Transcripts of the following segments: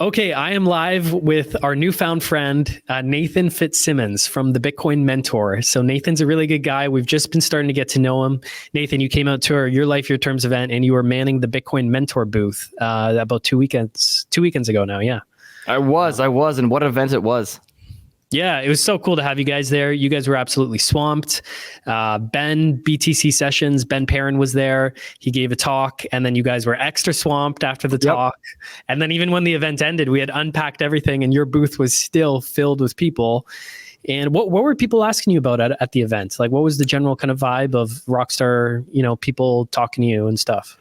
Okay, I am live with our newfound friend, Nathan Fitzsimmons from the Bitcoin Mentor. So Nathan's a really good guy. We've just been starting to get to know him. Nathan, you came out to our Your Life, Your Terms event, and you were manning the Bitcoin Mentor booth about two weekends ago now. Yeah, I was, and what an event it was. Yeah, it was so cool to have you guys there. You guys were absolutely swamped. Ben, BTC Sessions, Ben Perrin was there. He gave a talk, and then you guys were extra swamped after the talk. And then even when the event ended, we had unpacked everything, and your booth was still filled with people. And what were people asking you about at the event? Like, what was the general kind of vibe of Rockstar, people talking to you and stuff?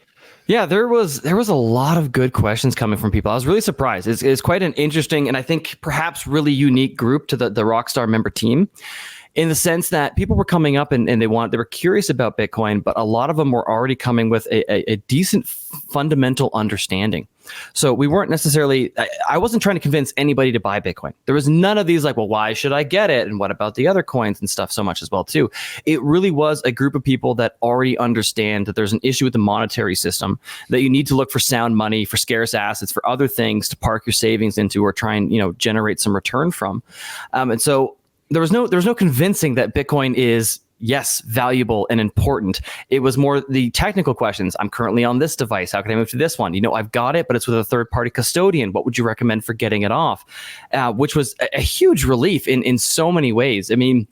Yeah, there was a lot of good questions coming from people. I was really surprised. It's quite an interesting and I think perhaps really unique group to the Rockstar member team, in the sense that people were coming up and they were curious about Bitcoin, but a lot of them were already coming with a decent fundamental understanding. So we weren't necessarily, I wasn't trying to convince anybody to buy Bitcoin. There was none of these like, well, why should I get it? And what about the other coins and stuff so much as well too. It really was a group of people that already understand that there's an issue with the monetary system, that you need to look for sound money, for scarce assets, for other things to park your savings into or try and, generate some return from. And so there was no convincing that Bitcoin is, yes, valuable and important. It was more the technical questions. I'm currently on this device. How can I move to this one? I've got it, but it's with a third-party custodian. What would you recommend for getting it off? Which was a huge relief in so many ways. I mean,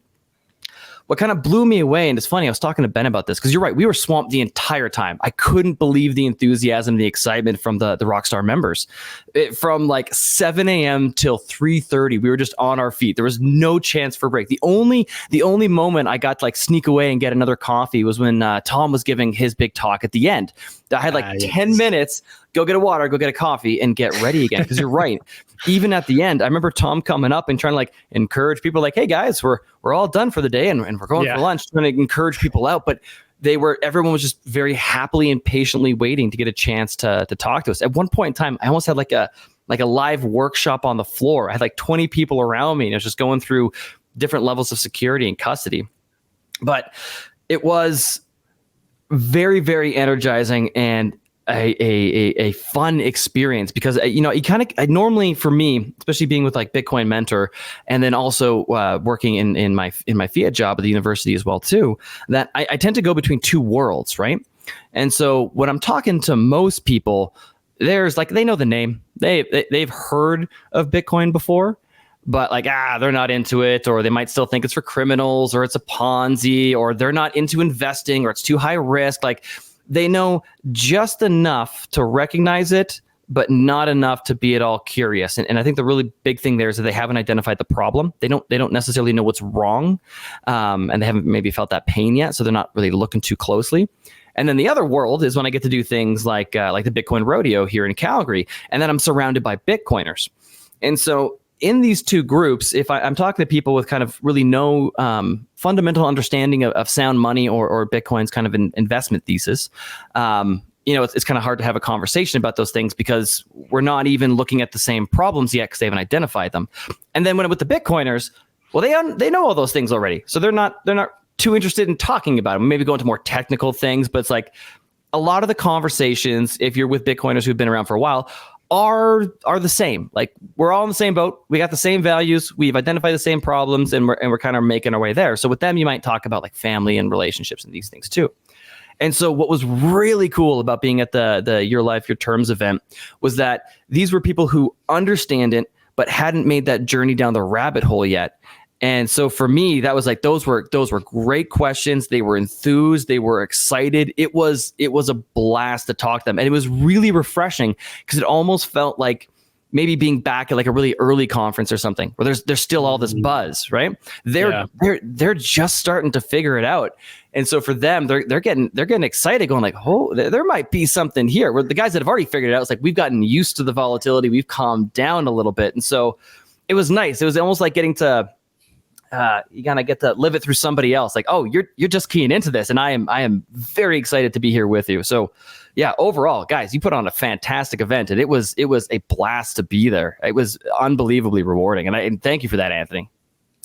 what kind of blew me away, and it's funny, I was talking to Ben about this, because you're right, we were swamped the entire time. I couldn't believe the enthusiasm, the excitement from the Rockstar members. From like 7 a.m. till 3:30, we were just on our feet. There was no chance for a break. The only moment I got to like sneak away and get another coffee was when Tom was giving his big talk at the end. I had like 10 minutes, go get a water, go get a coffee, and get ready again. Because you're right. Even at the end, I remember Tom coming up and trying to like encourage people like, hey guys, we're all done for the day and we're going for lunch, trying to encourage people out. But everyone was just very happily and patiently waiting to get a chance to talk to us. At one point in time, I almost had like a live workshop on the floor. I had like 20 people around me and I was just going through different levels of security and custody. But it was very, very energizing and a fun experience, because you kind of normally, for me, especially being with like Bitcoin Mentor and then also working in my fiat job at the university as well too, that I tend to go between two worlds, right? And so when I'm talking to most people, there's like, they know the name, they've heard of Bitcoin before, but like, they're not into it, or they might still think it's for criminals, or it's a Ponzi, or they're not into investing, or it's too high risk. Like, they know just enough to recognize it, but not enough to be at all curious. And I think the really big thing there is that they haven't identified the problem. They don't necessarily know what's wrong, and they haven't maybe felt that pain yet, so they're not really looking too closely. And then the other world is when I get to do things like the Bitcoin Rodeo here in Calgary, and then I'm surrounded by Bitcoiners. And so in these two groups, if I'm talking to people with kind of really no fundamental understanding of sound money or Bitcoin's kind of an investment thesis, it's kind of hard to have a conversation about those things because we're not even looking at the same problems yet because they haven't identified them. And then when with the Bitcoiners, well, they know all those things already, so they're not too interested in talking about them. Maybe go into more technical things, but it's like a lot of the conversations, if you're with Bitcoiners who've been around for a while, are the same. Like, we're all in the same boat. We got the same values. We've identified the same problems, and we're kind of making our way there. So with them, you might talk about like family and relationships and these things too. And so what was really cool about being at the Your Life, Your Terms event was that these were people who understand it, but hadn't made that journey down the rabbit hole yet. And so for me, that was like, those were great questions. They were enthused. They were excited. It was a blast to talk to them. And it was really refreshing because it almost felt like maybe being back at like a really early conference or something where there's still all this buzz, right? They're just starting to figure it out. And so for them, they're getting excited, going like, oh, there might be something here. Where the guys that have already figured it out, it's like, we've gotten used to the volatility. We've calmed down a little bit. And so it was nice. It was almost like getting to, you kind of get to live it through somebody else. Like, oh, you're just keying into this, and I am very excited to be here with you. So, yeah, overall, guys, you put on a fantastic event, and it was a blast to be there. It was unbelievably rewarding, and thank you for that, Anthony.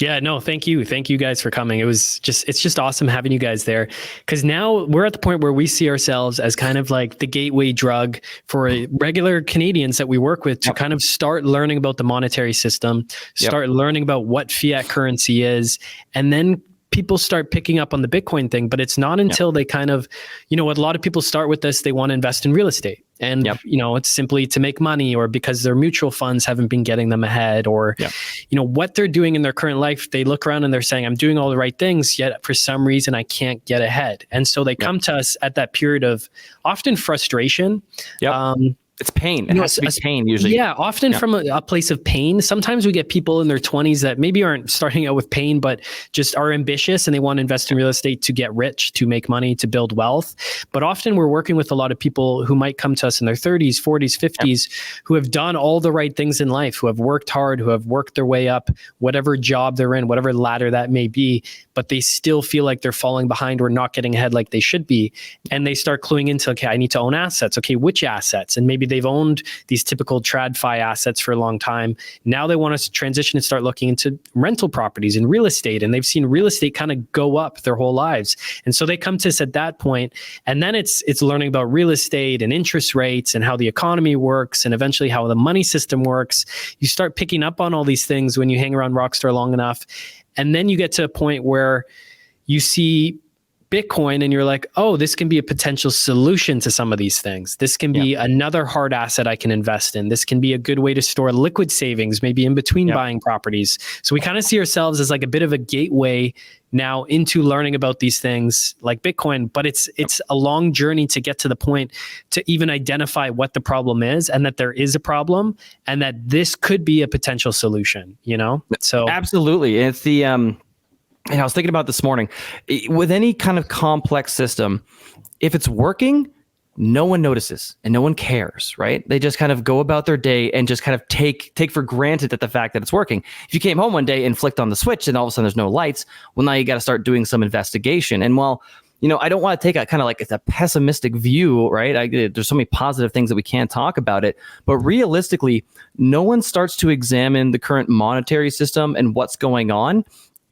Yeah, no, thank you. Thank you guys for coming. It's just awesome having you guys there, because now we're at the point where we see ourselves as kind of like the gateway drug for regular Canadians that we work with to kind of start learning about the monetary system, start learning about what fiat currency is, and then people start picking up on the Bitcoin thing. But it's not until they kind of, what a lot of people start with this, they want to invest in real estate. And, it's simply to make money, or because their mutual funds haven't been getting them ahead, or, what they're doing in their current life. They look around and they're saying, I'm doing all the right things, yet for some reason I can't get ahead. And so they come to us at that period of often frustration. It's pain. It has to be pain usually. Yeah, often from a place of pain. Sometimes we get people in their 20s that maybe aren't starting out with pain, but just are ambitious and they want to invest in real estate to get rich, to make money, to build wealth. But often we're working with a lot of people who might come to us in their 30s, 40s, 50s, who have done all the right things in life, who have worked hard, who have worked their way up, whatever job they're in, whatever ladder that may be, but they still feel like they're falling behind or not getting ahead like they should be. And they start cluing into, okay, I need to own assets. Okay, which assets? And maybe they've owned these typical TradFi assets for a long time. Now they want us to transition and start looking into rental properties and real estate. And they've seen real estate kind of go up their whole lives. And so they come to us at that point. And then it's learning about real estate and interest rates and how the economy works and eventually how the money system works. You start picking up on all these things when you hang around Rockstar long enough. And then you get to a point where you see Bitcoin and you're like, oh, this can be a potential solution to some of these things. This can be another hard asset I can invest in. This can be a good way to store liquid savings, maybe in between buying properties. So we kind of see ourselves as like a bit of a gateway now into learning about these things like Bitcoin, but it's a long journey to get to the point to even identify what the problem is and that there is a problem and that this could be a potential solution, So absolutely. It's the, and I was thinking about this morning, with any kind of complex system, if it's working, no one notices and no one cares, right? They just kind of go about their day and just kind of take for granted that the fact that it's working. If you came home one day and flicked on the switch and all of a sudden there's no lights, well, now you got to start doing some investigation. And while, I don't want to take a kind of like it's a pessimistic view, right? There's so many positive things that we can't talk about it, but realistically, no one starts to examine the current monetary system and what's going on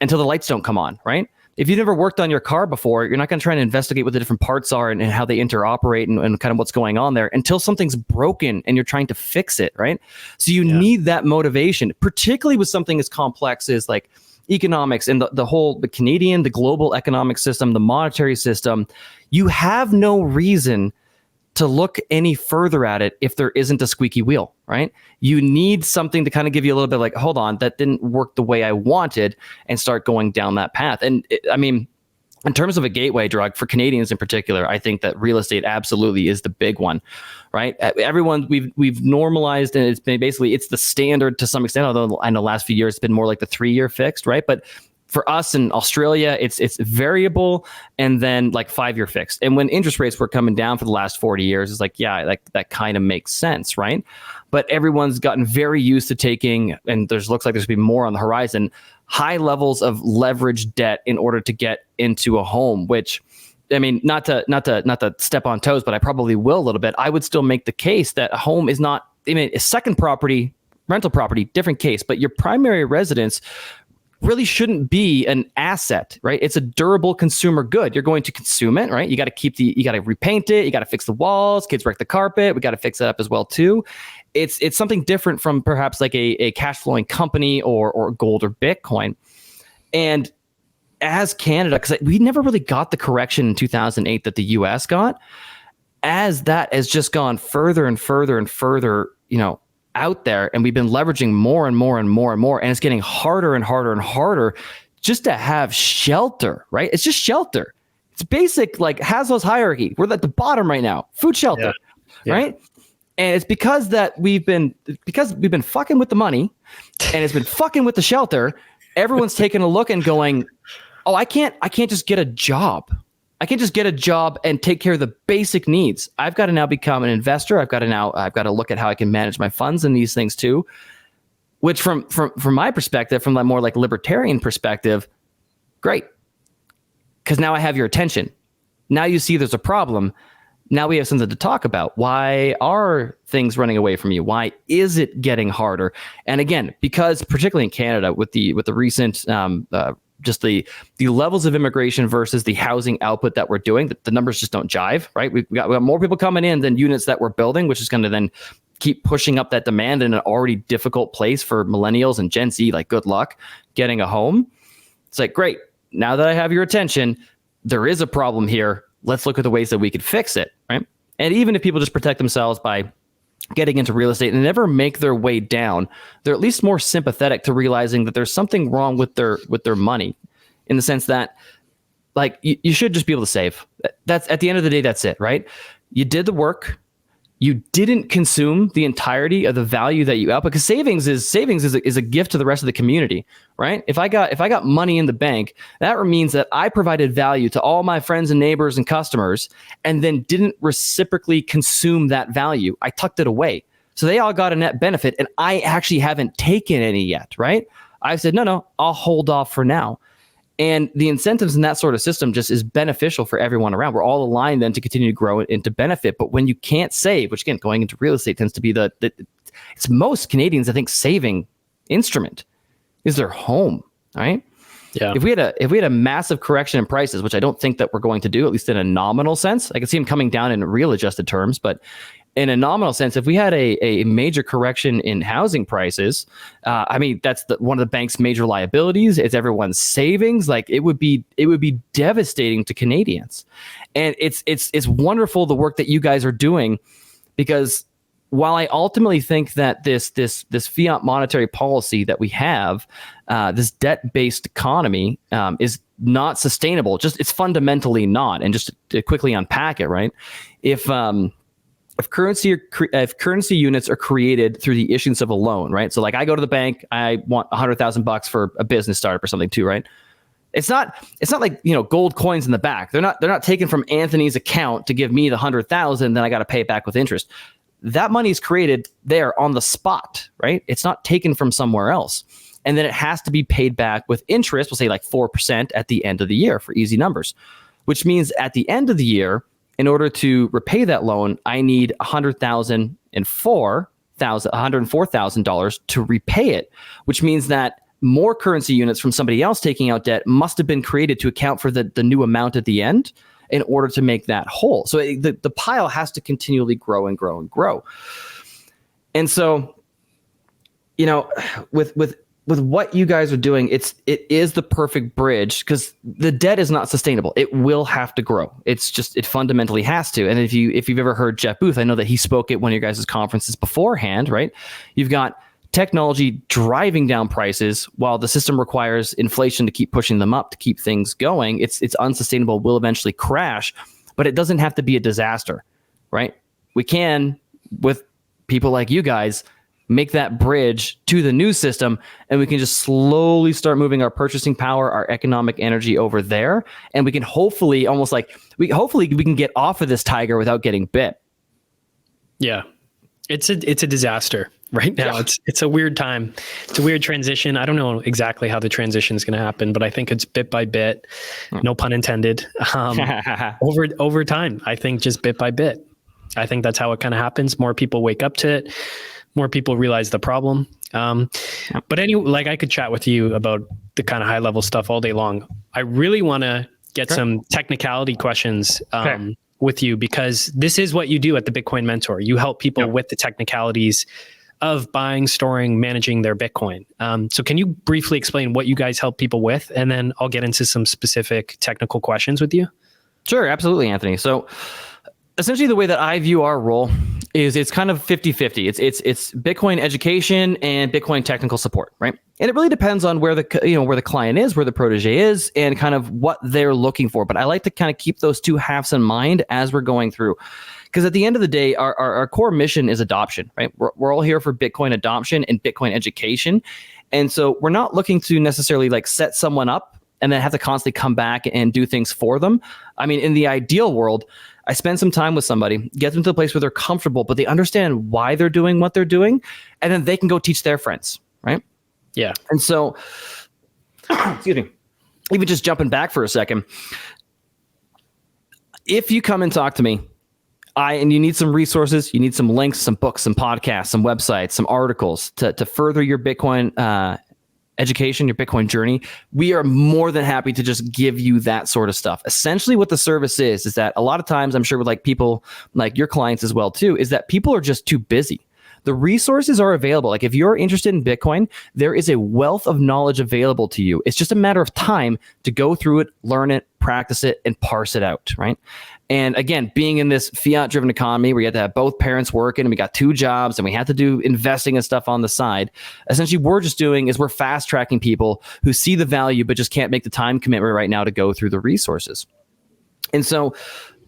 until the lights don't come on, right? If you've never worked on your car before, you're not going to try and investigate what the different parts are and how they interoperate and kind of what's going on there until something's broken and you're trying to fix it, right? So you need that motivation, particularly with something as complex as like economics and the global economic system, the monetary system. You have no reason to look any further at it if there isn't a squeaky wheel, right? You need something to kind of give you a little bit like, hold on, that didn't work the way I wanted, and start going down that path. And in terms of a gateway drug for Canadians in particular, I think that real estate absolutely is the big one, right? Everyone, we've normalized, and it's been basically, it's the standard to some extent, although I know the last few years it's been more like the 3-year fixed, right? But for us in Australia, it's variable and then like 5-year fixed. And when interest rates were coming down for the last 40 years, it's like, that kind of makes sense, right? But everyone's gotten very used to taking, and looks like there's going to be more on the horizon, high levels of leverage debt in order to get into a home, which, not to step on toes, but I probably will a little bit. I would still make the case that a home is not, a second property, rental property, different case, but your primary residence really shouldn't be an asset, right? It's a durable consumer good. You're going to consume it, right? You got to repaint it. You got to fix the walls. Kids wreck the carpet. We got to fix it up as well too. It's something different from perhaps like a cash flowing company or gold or Bitcoin. And as Canada, because we never really got the correction in 2008 that the US got, as that has just gone further and further and further, out there, and we've been leveraging more and more and more and more, and it's getting harder and harder and harder just to have shelter, right? It's just shelter. It's basic, like Haslow's hierarchy. We're at the bottom right now. Food, shelter, right? And it's because we've been fucking with the money, and it's been fucking with the shelter. Everyone's taking a look and going, "Oh, I can't just get a job. I can't just get a job and take care of the basic needs. I've got to now become an investor. I've got to look at how I can manage my funds and these things too." Which from my perspective, from that more like libertarian perspective, great. Because now I have your attention. Now you see there's a problem. now we have something to talk about. Why are things running away from you? Why is it getting harder? And again, because particularly in Canada, with the recent just the levels of immigration versus the housing output that we're doing, the numbers just don't jive, right? We got more people coming in than units that we're building, which is going to then keep pushing up that demand in an already difficult place for millennials and Gen Z. Like, good luck getting a home. It's like, great. Now that I have your attention, there is a problem here. Let's look at the ways that we could fix it, right? And even if people just protect themselves by getting into real estate and never make their way down, they're at least more sympathetic to realizing that there's something wrong with their money, in the sense that, like, you should just be able to save. That's, at the end of the day, that's it, right? You did the work. You didn't consume the entirety of the value that you output, because savings is a gift to the rest of the community, right? If I got money in the bank, that means that I provided value to all my friends and neighbors and customers, and then didn't reciprocally consume that value. I tucked it away, so they all got a net benefit, and I actually haven't taken any yet, right? I said, no, I'll hold off for now. And the incentives in that sort of system just is beneficial for everyone around. We're all aligned then to continue to grow and to benefit. But when you can't save, which again, going into real estate tends to be it's most Canadians, I think, saving instrument is their home, right? Yeah. If we had a massive correction in prices, which I don't think that we're going to do, at least in a nominal sense, I can see them coming down in real adjusted terms, but in a nominal sense, if we had a major correction in housing prices, I mean, that's one of the bank's major liabilities. It's everyone's savings. Like, it would be devastating to Canadians. And it's wonderful, the work that you guys are doing, because while I ultimately think that this fiat monetary policy that we have, this debt-based economy, is not sustainable. Just, it's fundamentally not. And just to quickly unpack it, right? If currency units are created through the issuance of a loan, right? So, like, I go to the bank, I want $100,000 for a business startup or something too, right? It's not like, gold coins in the back. They're not taken from Anthony's account to give me the 100,000, then I got to pay it back with interest. That money is created there on the spot, right? It's not taken from somewhere else. And then it has to be paid back with interest. We'll say like 4% at the end of the year for easy numbers, which means at the end of the year, in order to repay that loan, I need $104,000 to repay it, which means that more currency units from somebody else taking out debt must have been created to account for the new amount at the end in order to make that whole. So the pile has to continually grow and grow and grow. And so, with what you guys are doing, it is the perfect bridge, because the debt is not sustainable. It will have to grow. It fundamentally has to. And if you've ever heard Jeff Booth, I know that he spoke at one of your guys' conferences beforehand, right? You've got technology driving down prices while the system requires inflation to keep pushing them up to keep things going. It's unsustainable, will eventually crash, but it doesn't have to be a disaster, right? We can, with people like you guys, make that bridge to the new system, and we can just slowly start moving our purchasing power, our economic energy over there. And we can hopefully we can get off of this tiger without getting bit. Yeah. It's a disaster right now. Yeah. It's a weird time. It's a weird transition. I don't know exactly how the transition is going to happen, but I think it's bit by bit, no pun intended, over time. I think just bit by bit. I think that's how it kind of happens. More people wake up to it. More people realize the problem. But anyway, I could chat with you about the kind of high level stuff all day long. I really want to get some technicality questions with you, because this is what you do at the Bitcoin Mentor. You help people with the technicalities of buying, storing, managing their Bitcoin. So can you briefly explain what you guys help people with? And then I'll get into some specific technical questions with you. Sure, absolutely, Anthony. So essentially the way that I view our role is it's kind of 50-50. It's Bitcoin education and Bitcoin technical support, right? And it really depends on where the client is, where the protege is, and kind of what they're looking for. But I like to kind of keep those two halves in mind as we're going through, because at the end of the day, our core mission is adoption, right? We're all here for Bitcoin adoption and Bitcoin education. And so we're not looking to necessarily set someone up and then have to constantly come back and do things for them. I mean, in the ideal world, I spend some time with somebody, get them to a place where they're comfortable, but they understand why they're doing what they're doing, and then they can go teach their friends, right? Yeah. And so, excuse me, even just jumping back for a second, if you come and talk to me and you need some resources, you need some links, some books, some podcasts, some websites, some articles to further your Bitcoin education, your Bitcoin journey, we are more than happy to just give you that sort of stuff. Essentially what the service is that a lot of times, I'm sure with like people like your clients as well too, is that people are just too busy. The resources are available. Like if you're interested in Bitcoin, there is a wealth of knowledge available to you. It's just a matter of time to go through it, learn it, practice it, and parse it out, right? And again, being in this fiat-driven economy where you have to have both parents working and we got 2 jobs and we have to do investing and stuff on the side, essentially we're fast-tracking people who see the value but just can't make the time commitment right now to go through the resources. And so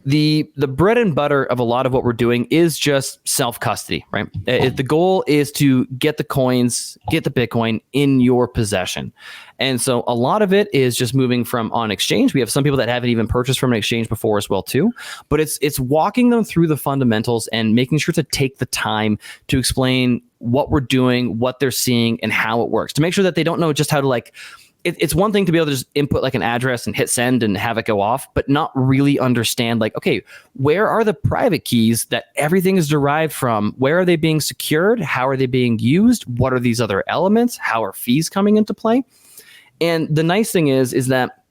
the bread and butter of a lot of what we're doing is just self-custody, right? The goal is to get the coins, get the Bitcoin in your possession. And so a lot of it is just moving from on exchange. We have some people that haven't even purchased from an exchange before as well too, but it's walking them through the fundamentals and making sure to take the time to explain what we're doing, what they're seeing, and how it works, to make sure that they don't know just how to it's one thing to be able to just input like an address and hit send and have it go off, but not really understand like, okay, where are the private keys that everything is derived from? Where are they being secured? How are they being used? What are these other elements? How are fees coming into play? And the nice thing is that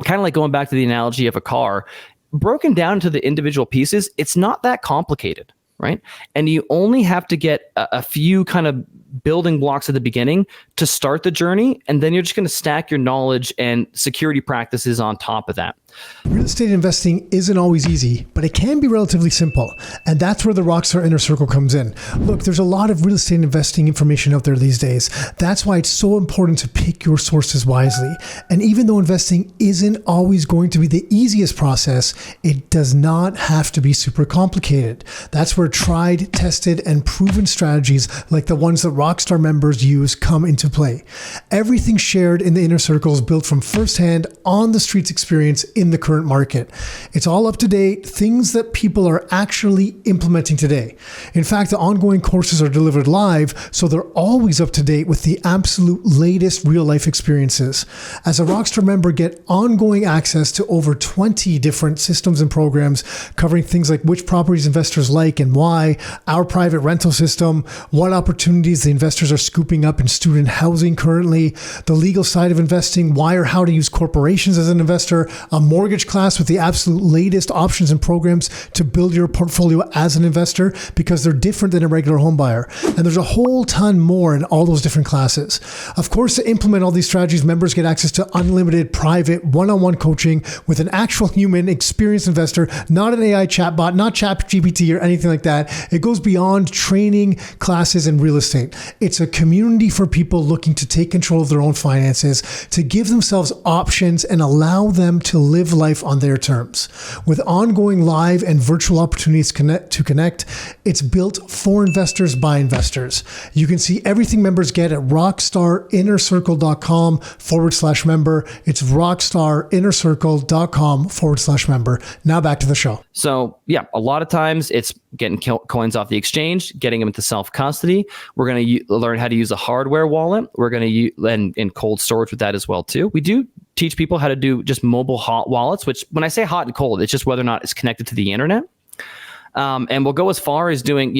kind of like going back to the analogy of a car, broken down to the individual pieces, it's not that complicated, right? And you only have to get a few kind of building blocks at the beginning to start the journey, and then you're just going to stack your knowledge and security practices on top of that. Real estate investing isn't always easy, but it can be relatively simple. And that's where the Rockstar Inner Circle comes in. Look, there's a lot of real estate investing information out there these days. That's why it's so important to pick your sources wisely. And even though investing isn't always going to be the easiest process, it does not have to be super complicated. That's where tried, tested, and proven strategies like the ones that Rockstar members use come into play. Everything shared in the Inner Circle is built from firsthand, on the streets experience in the current market. It's all up to date, things that people are actually implementing today. In fact, the ongoing courses are delivered live, so they're always up to date with the absolute latest real life experiences. As a Rockstar member, get ongoing access to over 20 different systems and programs covering things like which properties investors like and why, our private rental system, what opportunities the investors are scooping up in student housing currently, the legal side of investing, why or how to use corporations as an investor, a mortgage class with the absolute latest options and programs to build your portfolio as an investor, because they're different than a regular home buyer. And there's a whole ton more in all those different classes. Of course, to implement all these strategies, members get access to unlimited private one-on-one coaching with an actual human experienced investor, not an AI chatbot, not ChatGPT or anything like that. It goes beyond training, classes, and real estate. It's a community for people looking to take control of their own finances, to give themselves options and allow them to live life on their terms. With ongoing live and virtual opportunities to connect, it's built for investors by investors. You can see everything members get at rockstarinnercircle.com/member. It's rockstarinnercircle.com/member. Now back to the show. So yeah, a lot of times it's getting coins off the exchange, getting them into self-custody. We're going to learn how to use a hardware wallet. We're going to use and cold storage with that as well too. We do teach people how to do just mobile hot wallets, which when I say hot and cold, it's just whether or not it's connected to the internet. And we'll go as far as doing,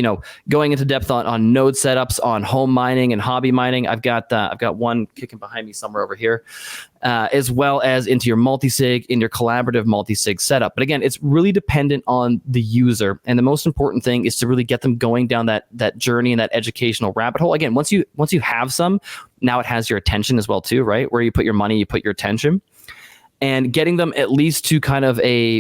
going into depth on node setups, on home mining and hobby mining. I've got one kicking behind me somewhere over here, as well as into your multi-sig, in your collaborative multi-sig setup. But again, it's really dependent on the user. And the most important thing is to really get them going down that journey and that educational rabbit hole. Again, once you have some, now it has your attention as well too, right? Where you put your money, you put your attention. And getting them at least to kind of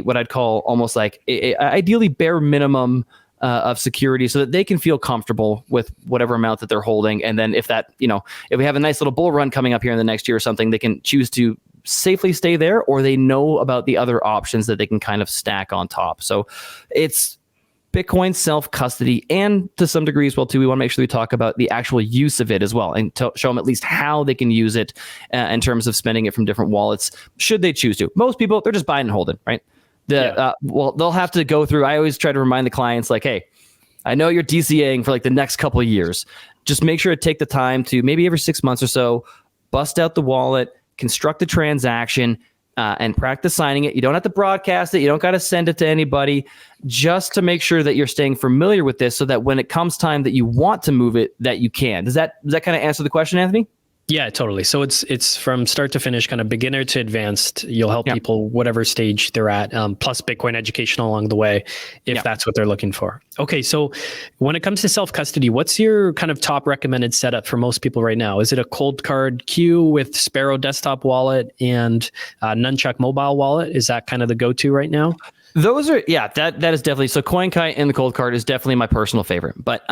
what I'd call almost like a ideally bare minimum of security, so that they can feel comfortable with whatever amount that they're holding. And then if we have a nice little bull run coming up here in the next year or something, they can choose to safely stay there, or they know about the other options that they can kind of stack on top. So it's Bitcoin self-custody, and to some degree as well too, we want to make sure we talk about the actual use of it as well, and to show them at least how they can use it in terms of spending it from different wallets, should they choose to. Most people, they're just buying and holding, right? They'll have to go through. I always try to remind the clients, like, hey, I know you're DCAing for like the next couple of years. Just make sure to take the time to maybe every 6 months or so, bust out the wallet, construct a transaction, and practice signing it. You don't have to broadcast it. You don't got to send it to anybody, just to make sure that you're staying familiar with this so that when it comes time that you want to move it, that you can. Does that kind of answer the question, Anthony? Yeah, totally. So it's from start to finish, kind of beginner to advanced. You'll help people whatever stage they're at, plus Bitcoin education along the way, if that's what they're looking for. Okay, so when it comes to self-custody, what's your kind of top recommended setup for most people right now? Is it a cold card queue with Sparrow desktop wallet and Nunchuck mobile wallet? Is that kind of the go-to right now? Those are, that is definitely, so CoinKite and the cold card is definitely my personal favorite. But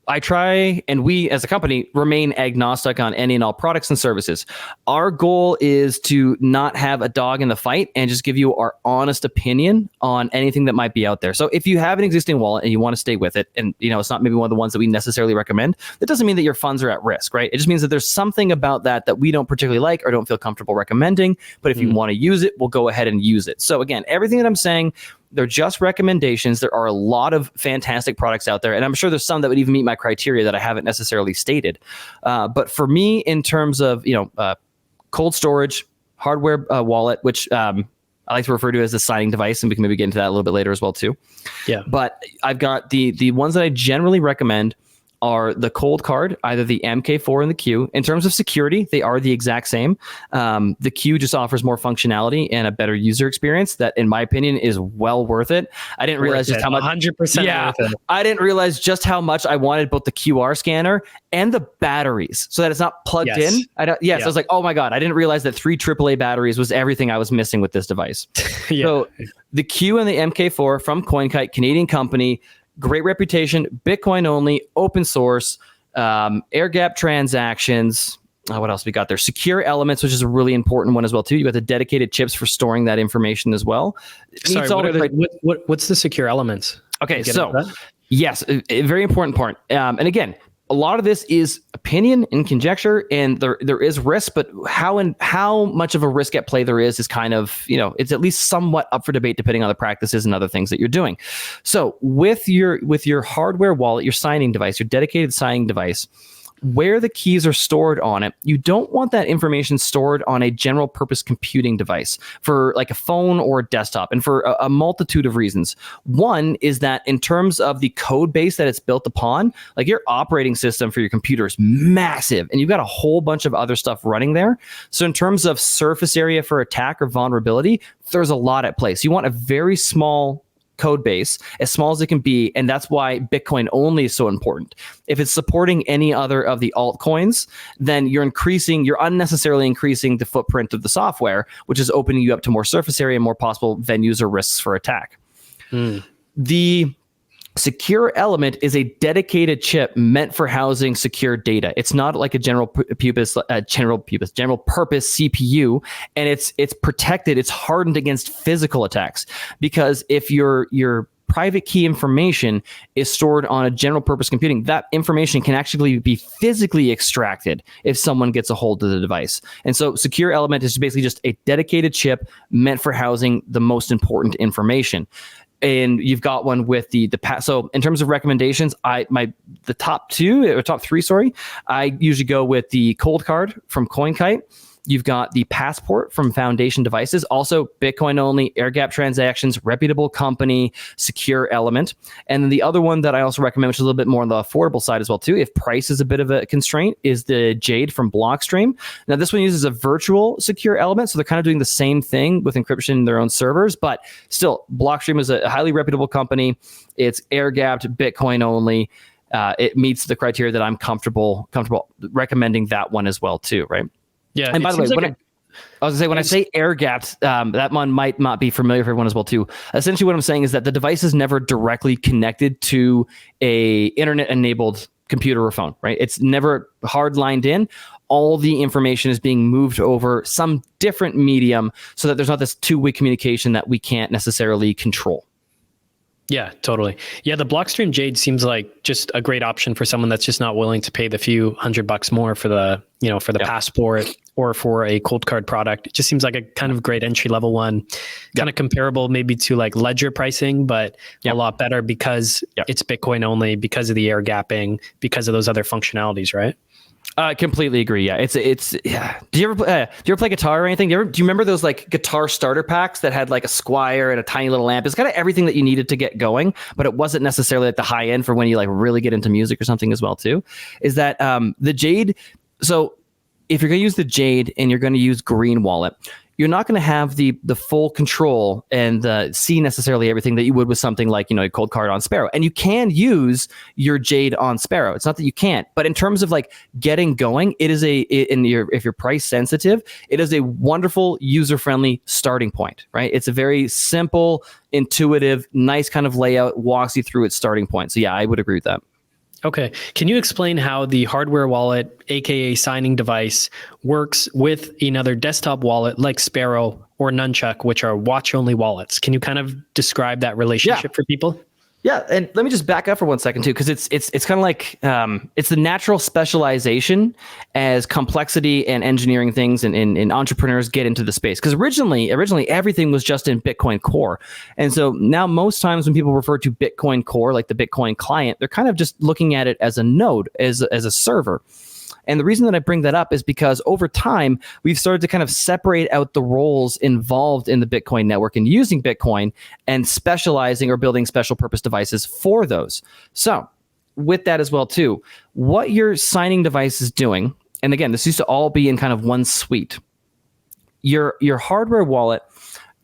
I try, and we as a company remain agnostic on any and all products and services. Our goal is to not have a dog in the fight and just give you our honest opinion on anything that might be out there. So if you have an existing wallet and you want to stay with it, and it's not maybe one of the ones that we necessarily recommend, that doesn't mean that your funds are at risk, right? It just means that there's something about that we don't particularly like or don't feel comfortable recommending. But if you want to use it, we'll go ahead and use it. So again, everything that I'm saying, they're just recommendations. There are a lot of fantastic products out there, and I'm sure there's some that would even meet my criteria that I haven't necessarily stated. But for me, in terms of cold storage, hardware wallet, which I like to refer to as the signing device, and we can maybe get into that a little bit later as well too. Yeah. But I've got the ones that I generally recommend are the cold card, either the MK4 and the Q. In terms of security, they are the exact same. The Q just offers more functionality and a better user experience that, in my opinion, is well worth it. I didn't realize just how much. 100% worth it. I didn't realize just how much I wanted both the QR scanner and the batteries, so that it's not plugged in. I was like, oh my God, I didn't realize that 3 AAA batteries was everything I was missing with this device. So the Q and the MK4 from CoinKite, Canadian company. Great reputation, Bitcoin only, open source, air gap transactions. What else we got there? Secure elements, which is a really important one as well too. You got the dedicated chips for storing that information as well. Sorry, what's the secure elements? Okay, so yes, a very important part. And again, a lot of this is opinion and conjecture, and there is risk, but how much of a risk at play there is kind of, it's at least somewhat up for debate depending on the practices and other things that you're doing. So with your hardware wallet, your signing device, your dedicated signing device, where the keys are stored on it, you don't want that information stored on a general purpose computing device for like a phone or a desktop, and for a multitude of reasons. One is that in terms of the code base that it's built upon, like your operating system for your computer is massive, and you've got a whole bunch of other stuff running there. So in terms of surface area for attack or vulnerability, there's a lot at play. So you want a very small code base, as small as it can be, and that's why Bitcoin only is so important. If it's supporting any other of the altcoins, then you're unnecessarily increasing the footprint of the software, which is opening you up to more surface area and more possible venues or risks for attack. The secure element is a dedicated chip meant for housing secure data. It's not like a general purpose CPU, and it's protected. It's hardened against physical attacks, because if your private key information is stored on a general purpose computing, that information can actually be physically extracted if someone gets a hold of the device. And so secure element is basically just a dedicated chip meant for housing the most important information. And you've got one with the so in terms of recommendations, the top 3, I usually go with the cold card from CoinKite. You've got the Passport from Foundation Devices, also Bitcoin only, air gap transactions, reputable company, secure element. And then the other one that I also recommend, which is a little bit more on the affordable side as well too, if price is a bit of a constraint, is the Jade from Blockstream. Now this one uses a virtual secure element, so they're kind of doing the same thing with encryption in their own servers, but still, Blockstream is a highly reputable company. It's air gapped, Bitcoin only. It meets the criteria that I'm comfortable recommending that one as well too, right? Yeah, and by the way, when I say air gapped, that one might not be familiar for everyone as well too. Essentially, what I'm saying is that the device is never directly connected to a internet-enabled computer or phone, right? It's never hard lined in. All the information is being moved over some different medium, so that there's not this two-way communication that we can't necessarily control. Yeah, totally. Yeah, the Blockstream Jade seems like just a great option for someone that's just not willing to pay the few $100 more for the, Passport or for a cold card product. It just seems like a kind of great entry level one, kind of comparable maybe to like Ledger pricing, but a lot better because it's Bitcoin only, because of the air gapping, because of those other functionalities, right? Completely agree. Yeah, it's. Yeah. Do you ever play guitar or anything? Do you remember those like guitar starter packs that had like a Squire and a tiny little amp? It's kind of everything that you needed to get going, but it wasn't necessarily like the high end for when you like really get into music or something as well too. Is that the Jade? So if you're going to use the Jade and you're going to use Green Wallet, you're not going to have the full control and see necessarily everything that you would with something like, a cold card on Sparrow. And you can use your Jade on Sparrow. It's not that you can't, but in terms of like getting going, it is if you're price sensitive, it is a wonderful user-friendly starting point, right? It's a very simple, intuitive, nice kind of layout, walks you through its starting point. So yeah, I would agree with that. Okay. Can you explain how the hardware wallet, aka signing device, works with another desktop wallet like Sparrow or Nunchuck, which are watch-only wallets? Can you kind of describe that relationship for people? Yeah, and let me just back up for 1 second too, because it's kind of like it's the natural specialization as complexity and engineering things and entrepreneurs get into the space. Because originally everything was just in Bitcoin Core, and so now most times when people refer to Bitcoin Core, like the Bitcoin client, they're kind of just looking at it as a node, as a server. And the reason that I bring that up is because over time, we've started to kind of separate out the roles involved in the Bitcoin network and using Bitcoin and specializing or building special purpose devices for those. So with that as well, too, what your signing device is doing, and again, this used to all be in kind of one suite. Your hardware wallet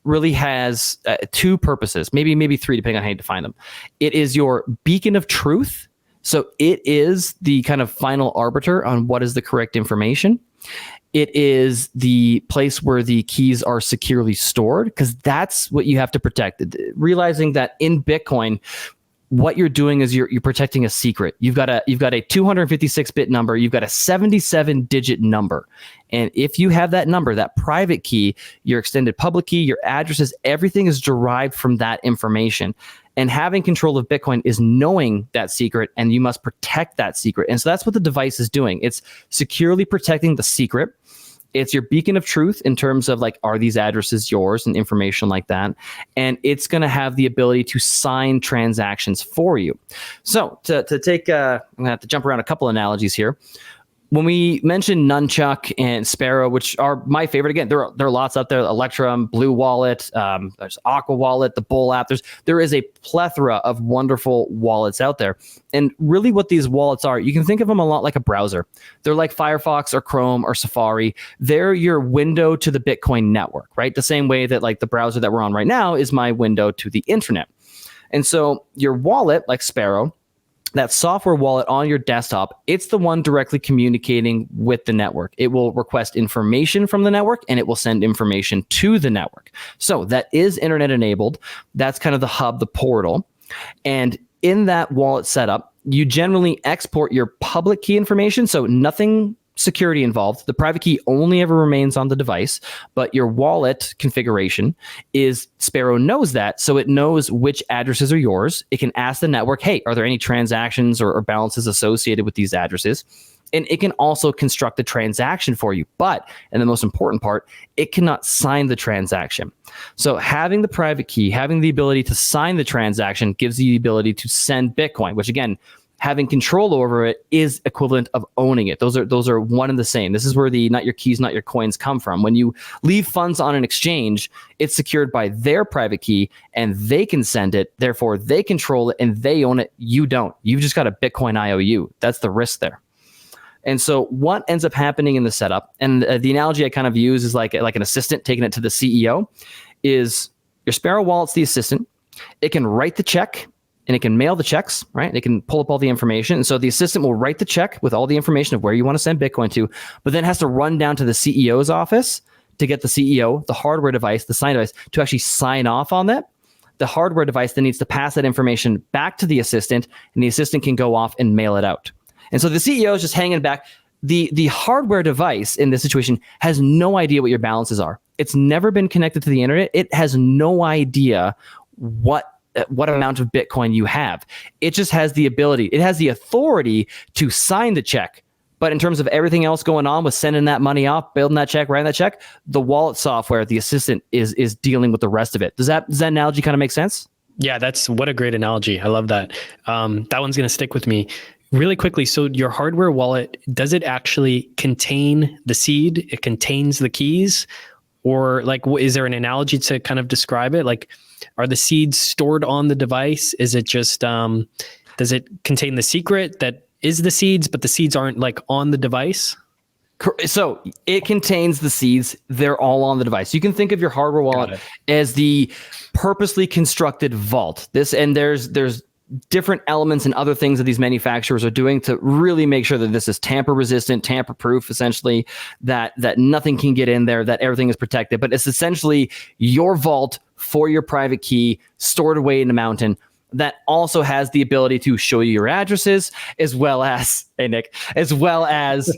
really has two purposes, maybe three, depending on how you define them. It is your beacon of truth. So it is the kind of final arbiter on what is the correct information. It is the place where the keys are securely stored, because that's what you have to protect. Realizing that in Bitcoin, what you're doing is you're protecting a secret. You've got a 256-bit number. You've got a 77-digit number. And if you have that number, that private key, your extended public key, your addresses, everything is derived from that information. And having control of Bitcoin is knowing that secret, and you must protect that secret. And so that's what the device is doing. It's securely protecting the secret. It's your beacon of truth in terms of like, are these addresses yours and information like that? And it's going to have the ability to sign transactions for you. So to take, I'm going to have to jump around a couple analogies here. When we mentioned Nunchuck and Sparrow, which are my favorite, again, there are lots out there. Electrum, Blue Wallet, there's Aqua Wallet, the Bull app. There is a plethora of wonderful wallets out there. And really what these wallets are, you can think of them a lot like a browser. They're like Firefox or Chrome or Safari. They're your window to the Bitcoin network, right? The same way that like the browser that we're on right now is my window to the internet. And so your wallet, like Sparrow, that software wallet on your desktop, it's the one directly communicating with the network. It will request information from the network and it will send information to the network. So that is internet enabled. That's kind of the hub, the portal. And in that wallet setup, you generally export your public key information. So nothing security involved. The private key only ever remains on the device, but your wallet configuration is Sparrow knows that. So it knows which addresses are yours. It can ask the network, hey, are there any transactions or balances associated with these addresses? And it can also construct the transaction for you. But, and the most important part, it cannot sign the transaction. So having the private key, having the ability to sign the transaction gives you the ability to send Bitcoin, which again, having control over it is equivalent of owning it. Those are one and the same. This is where the not your keys, not your coins come from. When you leave funds on an exchange, it's secured by their private key and they can send it. Therefore, they control it and they own it. You don't. You've just got a Bitcoin IOU. That's the risk there. And so what ends up happening in the setup, and the analogy I kind of use is like an assistant taking it to the CEO, is your Sparrow wallet's the assistant. It can write the check and it can mail the checks, right? They can pull up all the information. And so the assistant will write the check with all the information of where you want to send Bitcoin to, but then has to run down to the CEO's office to get the CEO, the hardware device, the sign device, to actually sign off on that. The hardware device then needs to pass that information back to the assistant, and the assistant can go off and mail it out. And so the CEO is just hanging back. The hardware device in this situation has no idea what your balances are. It's never been connected to the internet. It has no idea what amount of Bitcoin you have. It just has the ability, it has the authority to sign the check. But in terms of everything else going on with sending that money off, building that check, writing that check, the wallet software, the assistant is dealing with the rest of it. Does that analogy kind of make sense? Yeah, what a great analogy. I love that. That one's going to stick with me. Really quickly, so your hardware wallet, does it actually contain the seed? It contains the keys? Or like, is there an analogy to kind of describe it? Like, are the seeds stored on the device? Is it just, does it contain the secret that is the seeds, but the seeds aren't like on the device? So it contains the seeds. They're all on the device. You can think of your hardware wallet as the purposely constructed vault. There's different elements and other things that these manufacturers are doing to really make sure that this is tamper resistant, tamper proof, essentially, that nothing can get in there, that everything is protected. But it's essentially your vault for your private key stored away in the mountain that also has the ability to show you your addresses, as well as, hey Nick, as well as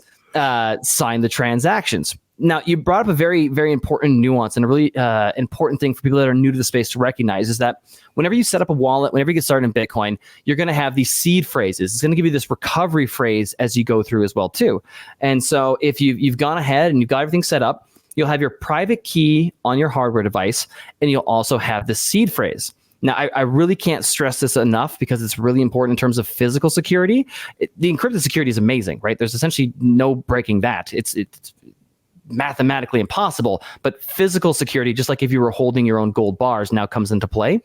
sign the transactions. Now, you brought up a very, very important nuance and a really important thing for people that are new to the space to recognize is that whenever you set up a wallet, whenever you get started in Bitcoin, you're going to have these seed phrases. It's going to give you this recovery phrase as you go through as well, too. And so if you've gone ahead and you've got everything set up, you'll have your private key on your hardware device, and you'll also have the seed phrase. Now, I really can't stress this enough because it's really important in terms of physical security. The encrypted security is amazing, right? There's essentially no breaking that. It's mathematically impossible, but physical security, just like if you were holding your own gold bars, now comes into play.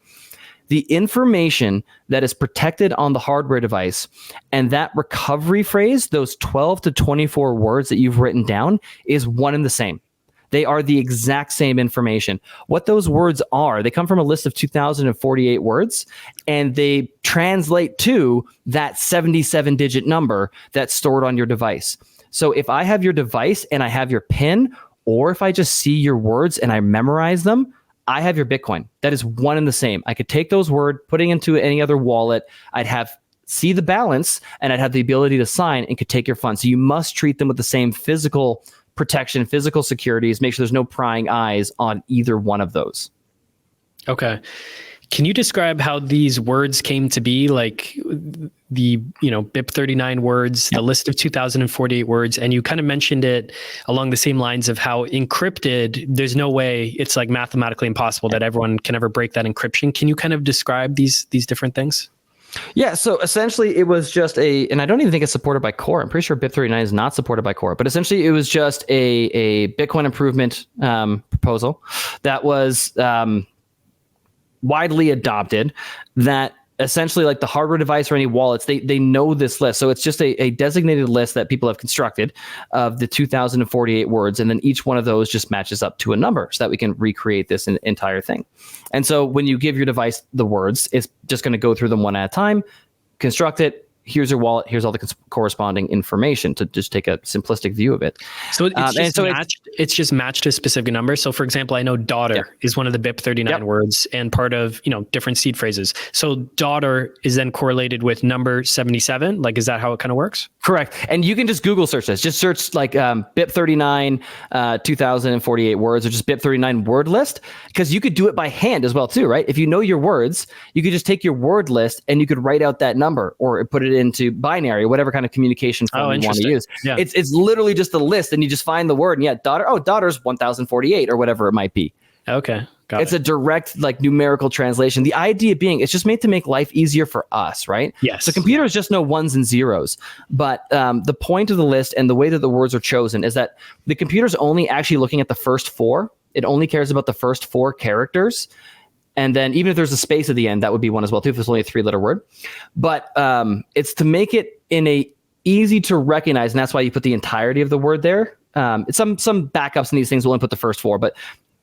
The information that is protected on the hardware device and that recovery phrase, those 12 to 24 words that you've written down, is one and the same. They are the exact same information. What those words are, they come from a list of 2,048 words, and they translate to that 77-digit number that's stored on your device. So if I have your device and I have your PIN, or if I just see your words and I memorize them, I have your Bitcoin. That is one and the same. I could take those words, putting into any other wallet, see the balance, and I'd have the ability to sign and could take your funds. So you must treat them with the same physical protection, physical securities, make sure there's no prying eyes on either one of those. Okay. Can you describe how these words came to be, like the, BIP 39 words, the list of 2,048 words, and you kind of mentioned it along the same lines of how encrypted, there's no way, it's like mathematically impossible that everyone can ever break that encryption. Can you kind of describe these different things? Yeah, so essentially it was just and I don't even think it's supported by Core. I'm pretty sure BIP 39 is not supported by Core, but essentially it was just a Bitcoin improvement proposal that was widely adopted, that essentially, like the hardware device or any wallets, they know this list. So it's just a designated list that people have constructed of the 2,048 words. And then each one of those just matches up to a number so that we can recreate this entire thing. And so when you give your device the words, it's just going to go through them one at a time, construct it. Here's your wallet. Here's all the corresponding information to just take a simplistic view of it. So it's just matched to a specific number. So for example, I know daughter is one of the BIP 39 words and part of, different seed phrases. So daughter is then correlated with number 77. Like, is that how it kind of works? Correct. And you can just Google search this. Just search like BIP 39, 2,048 words, or just BIP 39 word list, because you could do it by hand as well too, right? If you know your words, you could just take your word list and you could write out that number or put it into binary, whatever kind of communication form you want to use. Yeah. It's literally just a list, and you just find the word, and daughter's 1,048 or whatever it might be. Okay. It's a direct numerical translation. The idea being it's just made to make life easier for us, right? Yes. So computers just know ones and zeros. But the point of the list and the way that the words are chosen is that the computer's only actually looking at the first four. It only cares about the first four characters. And then even if there's a space at the end, that would be one as well too, if it's only a 3-letter word. But it's to make it easy to recognize, and that's why you put the entirety of the word there. Some backups in these things will only put the first four, but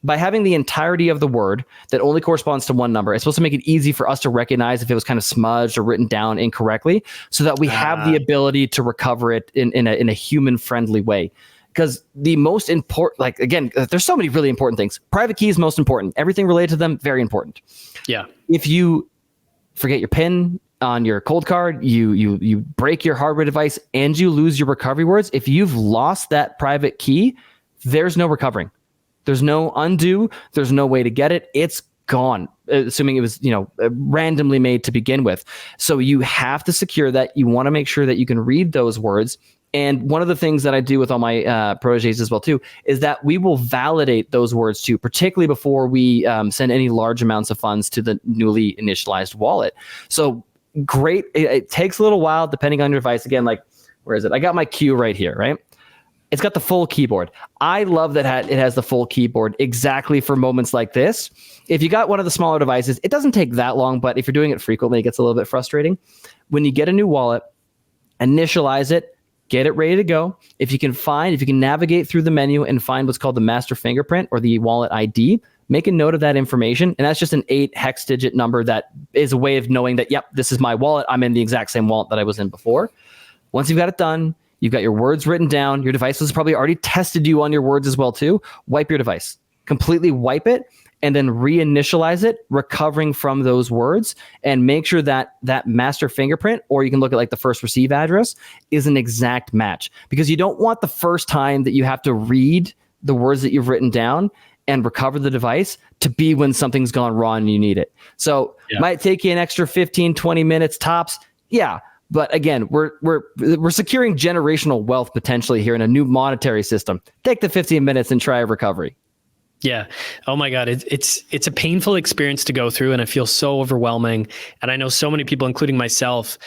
by having the entirety of the word that only corresponds to one number, it's supposed to make it easy for us to recognize if it was kind of smudged or written down incorrectly, so that we have the ability to recover it in a human-friendly way. Because the most important, again, there's so many really important things. Private key is most important. Everything related to them, very important. Yeah. If you forget your PIN on your cold card, you break your hardware device, and you lose your recovery words, if you've lost that private key, there's no recovering. There's no undo. There's no way to get it. It's gone, assuming it was, randomly made to begin with. So you have to secure that. You want to make sure that you can read those words. And one of the things that I do with all my proteges as well too is that we will validate those words too, particularly before we send any large amounts of funds to the newly initialized wallet. So great. It takes a little while depending on your device. Again, like, where is it? I got my Q right here, right? It's got the full keyboard. I love that it has the full keyboard exactly for moments like this. If you got one of the smaller devices, it doesn't take that long, but if you're doing it frequently, it gets a little bit frustrating. When you get a new wallet, initialize it, get it ready to go. If you can navigate through the menu and find what's called the master fingerprint or the wallet ID, make a note of that information. And that's just an 8 hex digit number that is a way of knowing that, yep, this is my wallet. I'm in the exact same wallet that I was in before. Once you've got it done, you've got your words written down. Your device has probably already tested you on your words as well too. Wipe your device. Completely wipe it and then reinitialize it, recovering from those words, and make sure that that master fingerprint, or you can look at like the first receive address, is an exact match. Because you don't want the first time that you have to read the words that you've written down and recover the device to be when something's gone wrong and you need it. So might take you an extra 15, 20 minutes tops. Yeah. But again, we're securing generational wealth potentially here in a new monetary system. Take the 15 minutes and try a recovery. Yeah. Oh my God. It's a painful experience to go through, and it feels so overwhelming. And I know so many people, including myself,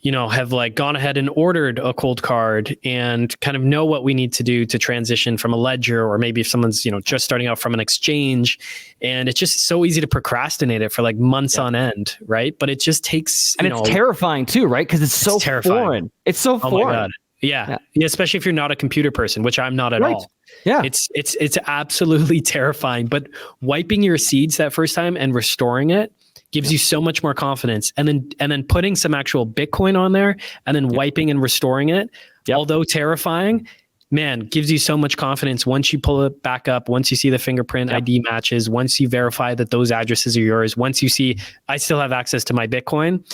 have like gone ahead and ordered a cold card and kind of know what we need to do to transition from a ledger, or maybe if someone's, just starting out from an exchange, and it's just so easy to procrastinate it for like months on end. Right. But it just takes, and it's terrifying too, right? Because it's so foreign. It's so foreign. Oh my God. Yeah. Especially if you're not a computer person, which I'm not at all. Yeah. It's absolutely terrifying. But wiping your seeds that first time and restoring it gives you so much more confidence. And then putting some actual Bitcoin on there and then wiping and restoring it, although terrifying, man, gives you so much confidence once you pull it back up, once you see the fingerprint ID matches, once you verify that those addresses are yours, once you see I still have access to my Bitcoin.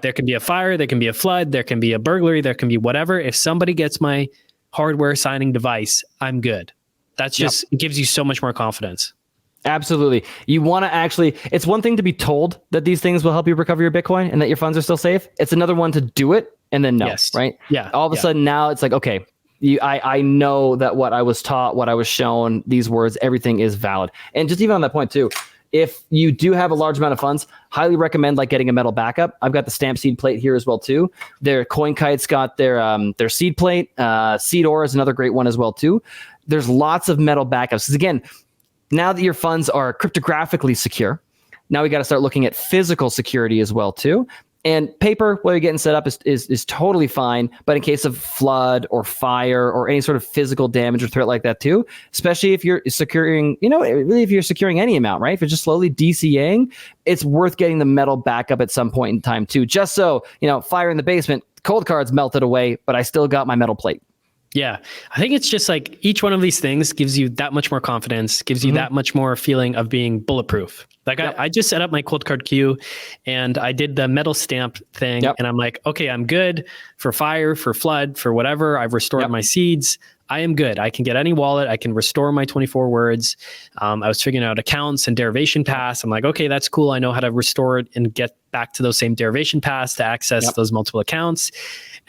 There can be a fire, there can be a flood, there can be a burglary, there can be whatever. If somebody gets my hardware signing device, I'm good. That's just, it gives you so much more confidence. Absolutely. You want to it's one thing to be told that these things will help you recover your Bitcoin and that your funds are still safe. It's another one to do it and then know, right? Yeah. All of a sudden now it's like, okay, I know that what I was taught, what I was shown, these words, everything is valid. And just even on that point too, if you do have a large amount of funds, highly recommend like getting a metal backup. I've got the stamp seed plate here as well too. Their CoinKite's got their seed plate. Seed Ore is another great one as well too. There's lots of metal backups. Because again, now that your funds are cryptographically secure, now we got to start looking at physical security as well too. And paper, while you're getting set up, is totally fine. But in case of flood or fire or any sort of physical damage or threat like that too, especially if you're securing, really if you're securing any amount, right? If you're just slowly DCAing, it's worth getting the metal backup at some point in time too. Just so, fire in the basement, cold cards melted away, but I still got my metal plate. Yeah. I think it's just like each one of these things gives you that much more confidence, gives you that much more feeling of being bulletproof. Like I just set up my cold card queue and I did the metal stamp thing and I'm like, okay, I'm good for fire, for flood, for whatever. I've restored my seeds. I am good. I can get any wallet. I can restore my 24 words. I was figuring out accounts and derivation paths. I'm like, okay, that's cool. I know how to restore it and get back to those same derivation paths to access those multiple accounts.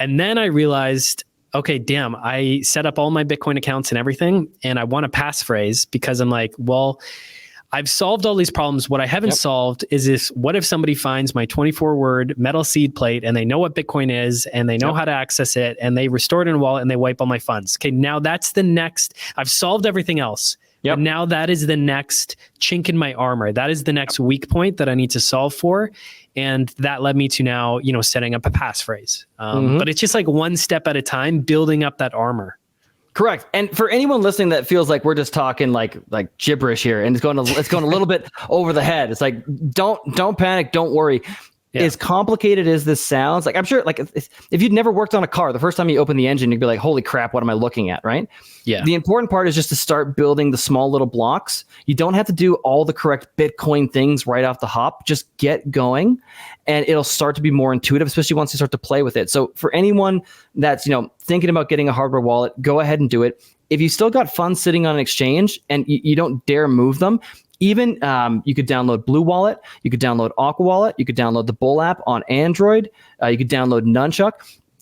And then I realized, okay, damn, I set up all my Bitcoin accounts and everything, and I want a passphrase because I'm like, well, I've solved all these problems. What I haven't solved is what if somebody finds my 24-word metal seed plate and they know what Bitcoin is and they know how to access it and they restore it in a wallet and they wipe all my funds. Okay, now that's the next, I've solved everything else. But now that is the next chink in my armor. That is the next weak point that I need to solve for. And that led me to now, setting up a passphrase. But it's just like one step at a time, building up that armor. Correct. And for anyone listening that feels like we're just talking like gibberish here and it's going a little bit over the head. It's like, don't panic. Don't worry. As complicated as this sounds, like I'm sure, like if you'd never worked on a car, the first time you open the engine, you'd be like, holy crap, what am I looking at? Right. Yeah. The important part is just to start building the small little blocks. You don't have to do all the correct Bitcoin things right off the hop. Just get going and it'll start to be more intuitive, especially once you start to play with it. So for anyone that's, thinking about getting a hardware wallet, go ahead and do it. If you still got funds sitting on an exchange and you don't dare move them, even you could download Blue Wallet, you could download Aqua Wallet, you could download the Bull app on Android, you could download Nunchuck.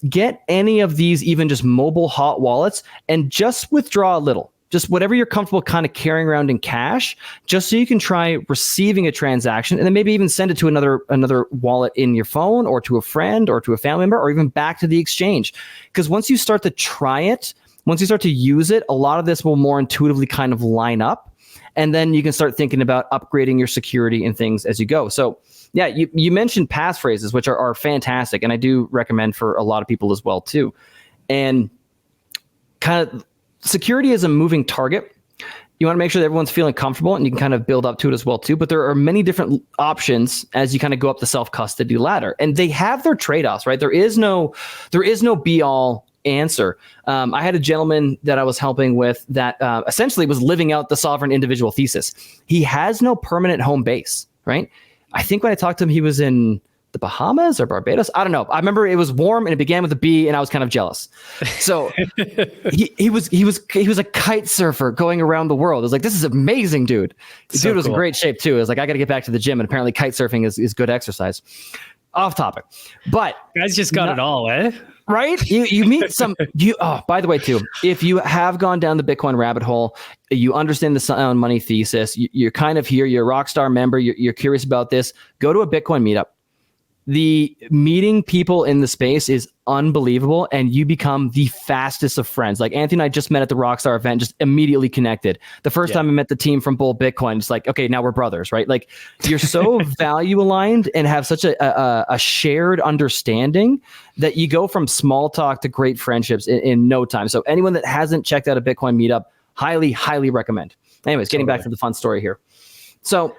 Get any of these, even just mobile hot wallets, and just withdraw a little. just whatever you're comfortable kind of carrying around in cash, just so you can try receiving a transaction and then maybe even send it to another wallet in your phone or to a friend or to a family member or even back to the exchange. Because once you start to try it, once you start to use it, a lot of this will more intuitively kind of line up. And then you can start thinking about upgrading your security and things as you go. So yeah, you mentioned passphrases, which are fantastic. And I do recommend for a lot of people as well too. And kind of security is a moving target. You want to make sure that everyone's feeling comfortable and you can kind of build up to it as well too. But there are many different options as you kind of go up the self-custody ladder, and they have their trade-offs, right? There is no be all answer. I had a gentleman that I was helping with that essentially was living out the sovereign individual thesis. He has no permanent home base, right? I think when I talked to him, he was in the Bahamas or Barbados. I don't know. I remember it was warm and it began with a B, and I was kind of jealous. So he was a kite surfer going around the world. I was like, this is amazing, dude. The dude was in great shape too. I was like, I got to get back to the gym, and apparently kite surfing is good exercise. Off topic, but guys just got it all, eh? Right? You meet some, by the way, too, if you have gone down the Bitcoin rabbit hole, you understand the sound money thesis, you're kind of here, you're a Rockstar member, you're curious about this, go to a Bitcoin meetup. The meeting people in the space is unbelievable, and you become the fastest of friends. Like Anthony and I just met at the Rockstar event, just immediately connected. The first time I met the team from Bull Bitcoin, it's like, okay, now we're brothers, right? Like you're so value aligned and have such a shared understanding that you go from small talk to great friendships in no time. So anyone that hasn't checked out a Bitcoin meetup, highly, highly recommend. Anyways, getting back to the fun story here. So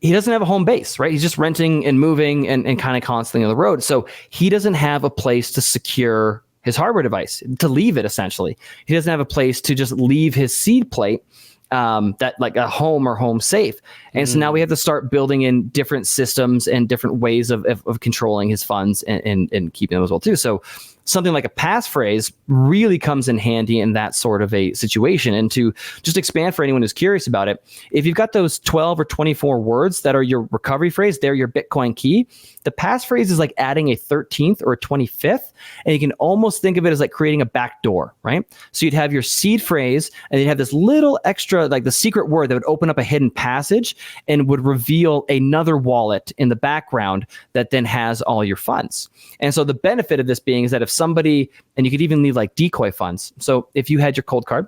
he doesn't have a home base, right? He's just renting and moving and kind of constantly on the road. So he doesn't have a place to secure his hardware device, to leave it essentially. He doesn't have a place to just leave his seed plate, that like a home or home safe. And so now we have to start building in different systems and different ways of controlling his funds and keeping them as well too. So something like a passphrase really comes in handy in that sort of a situation. And to just expand for anyone who's curious about it, if you've got those 12 or 24 words that are your recovery phrase, they're your Bitcoin key. The passphrase is like adding a 13th or a 25th, and you can almost think of it as like creating a back door, right? So you'd have your seed phrase, and you'd have this little extra, like the secret word that would open up a hidden passage and would reveal another wallet in the background that then has all your funds. And so the benefit of this being is that if somebody, and you could even leave like decoy funds. So if you had your cold card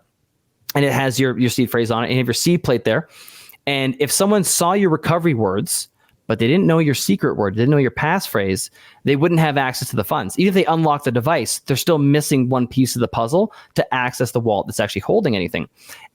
and it has your seed phrase on it, and you have your seed plate there, and if someone saw your recovery words, but they didn't know your secret word, didn't know your passphrase, they wouldn't have access to the funds. Even if they unlock the device, they're still missing one piece of the puzzle to access the wallet that's actually holding anything.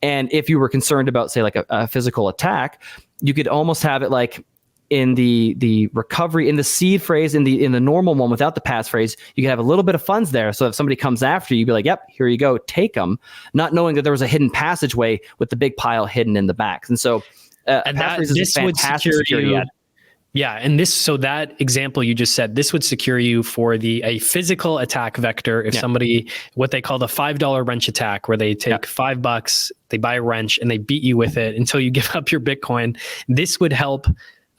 And if you were concerned about, say, like a physical attack, you could almost have it like in the recovery, in the seed phrase, in the normal one without the passphrase, you can have a little bit of funds there. So if somebody comes after you, you'd be like, yep, here you go, take them, not knowing that there was a hidden passageway with the big pile hidden in the back. And so passphrase is a fantastic security add. Yeah, and that example you just said, this would secure you for a physical attack vector. If somebody, what they call the $5 wrench attack, where they take $5, they buy a wrench and they beat you with it until you give up your Bitcoin. This would help,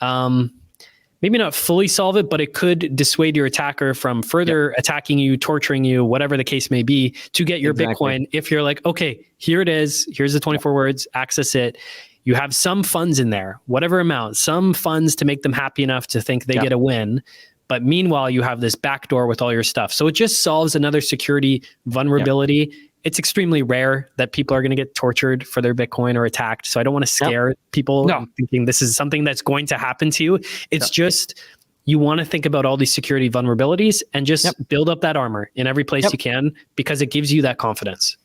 maybe not fully solve it, but it could dissuade your attacker from further attacking you, torturing you, whatever the case may be, to get your Bitcoin. If you're like, okay, here it is, here's the 24 words, access it. You have some funds in there, whatever amount, some funds to make them happy enough to think they get a win. But meanwhile, you have this backdoor with all your stuff. So it just solves another security vulnerability. It's extremely rare that people are going to get tortured for their Bitcoin or attacked. So I don't want to scare people thinking this is something that's going to happen to you. It's just, you want to think about all these security vulnerabilities and just build up that armor in every place you can, because it gives you that confidence.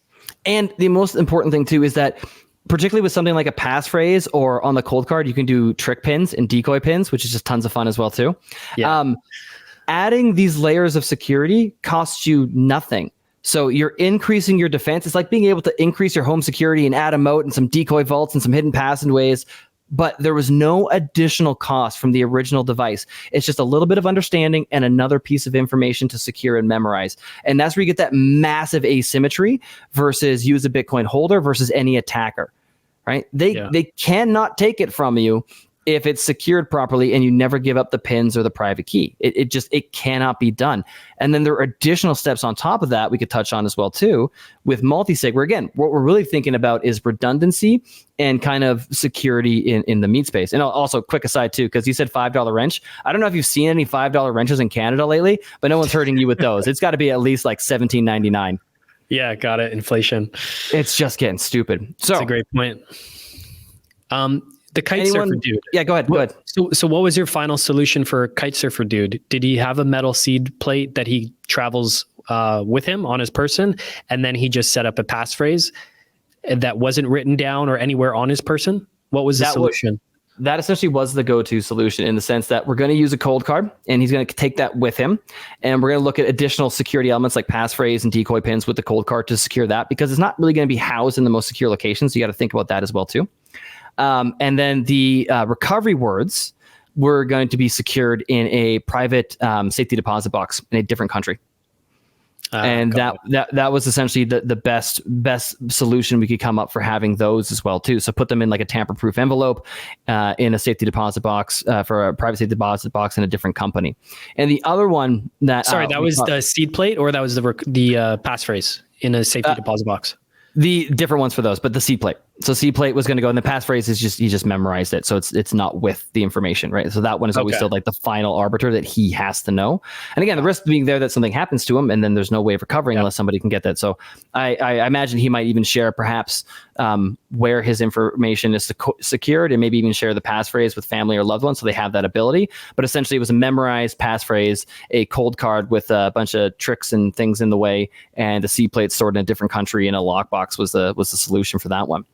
And the most important thing too is that, particularly with something like a passphrase or on the cold card, you can do trick pins and decoy pins, which is just tons of fun as well too. Adding these layers of security costs you nothing. So you're increasing your defense. It's like being able to increase your home security and add a moat and some decoy vaults and some hidden passageways, but there was no additional cost from the original device. It's just a little bit of understanding and another piece of information to secure and memorize. And that's where you get that massive asymmetry versus you as a Bitcoin holder versus any attacker, right? They cannot take it from you. if it's secured properly and you never give up the pins or the private key. It cannot be done. And then there are additional steps on top of that we could touch on as well too with multi-sig, where again, what we're really thinking about is redundancy and kind of security in the meat space. And also, quick aside too, because you said $5 wrench. I don't know if you've seen any $5 wrenches in Canada lately, but no one's hurting you with those. It's got to be at least like $17.99. Yeah, got it. Inflation. It's just getting stupid. So that's a great point. The kite surfer dude. Yeah, go ahead. So what was your final solution for kite surfer dude? Did he have a metal seed plate that he travels with him on his person, and then he just set up a passphrase that wasn't written down or anywhere on his person? What was the solution? That essentially was the go-to solution, in the sense that we're going to use a cold card and he's going to take that with him. And we're going to look at additional security elements like passphrase and decoy pins with the cold card to secure that, because it's not really going to be housed in the most secure locations. So you got to think about that as well too. And then the recovery words were going to be secured in a private safety deposit box in a different country. And that was essentially the best solution we could come up for having those as well too. So put them in like a tamper-proof envelope in a safety deposit box for a private safety deposit box in a different company. And the other one that that was the seed plate, or that was the passphrase in a safety deposit box? The different ones for those, but the seed plate. So seed plate was going to go, and the passphrase is just, he just memorized it. So it's not with the information, right? So that one is always still like the final arbiter that he has to know. And again, the risk being there that something happens to him and then there's no way of recovering unless somebody can get that. So I imagine he might even share perhaps where his information is secured, and maybe even share the passphrase with family or loved ones so they have that ability. But essentially it was a memorized passphrase, a cold card with a bunch of tricks and things in the way, and a seed plate stored in a different country in a lockbox was the solution for that one.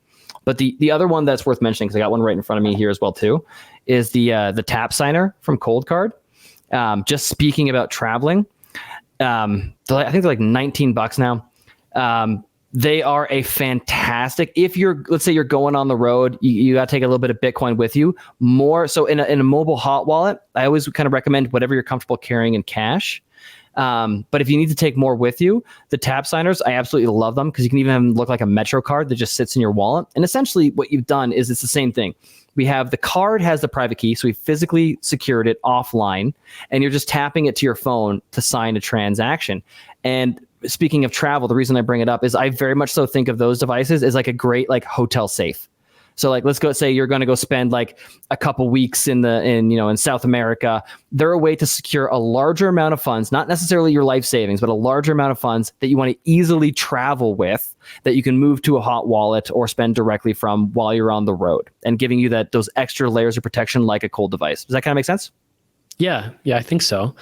But the other one that's worth mentioning, because I got one right in front of me here as well too, is the tap signer from Cold Card. Just speaking about traveling, I think they're like $19 now. They are a fantastic, if let's say you're going on the road, you got to take a little bit of Bitcoin with you more. So in a mobile hot wallet, I always kind of recommend whatever you're comfortable carrying in cash. But if you need to take more with you, the tap signers, I absolutely love them, because you can even have them look like a Metro card that just sits in your wallet. And essentially what you've done is it's the same thing. We have the card has the private key, so we physically secured it offline, and you're just tapping it to your phone to sign a transaction. And speaking of travel, the reason I bring it up is I very much so think of those devices as like a great like hotel safe. So like, let's go say you're going to go spend like a couple weeks in South America. They're a way to secure a larger amount of funds, not necessarily your life savings, but a larger amount of funds that you want to easily travel with, that you can move to a hot wallet or spend directly from while you're on the road, and giving you those extra layers of protection like a cold device. Does that kind of make sense? Yeah, I think so.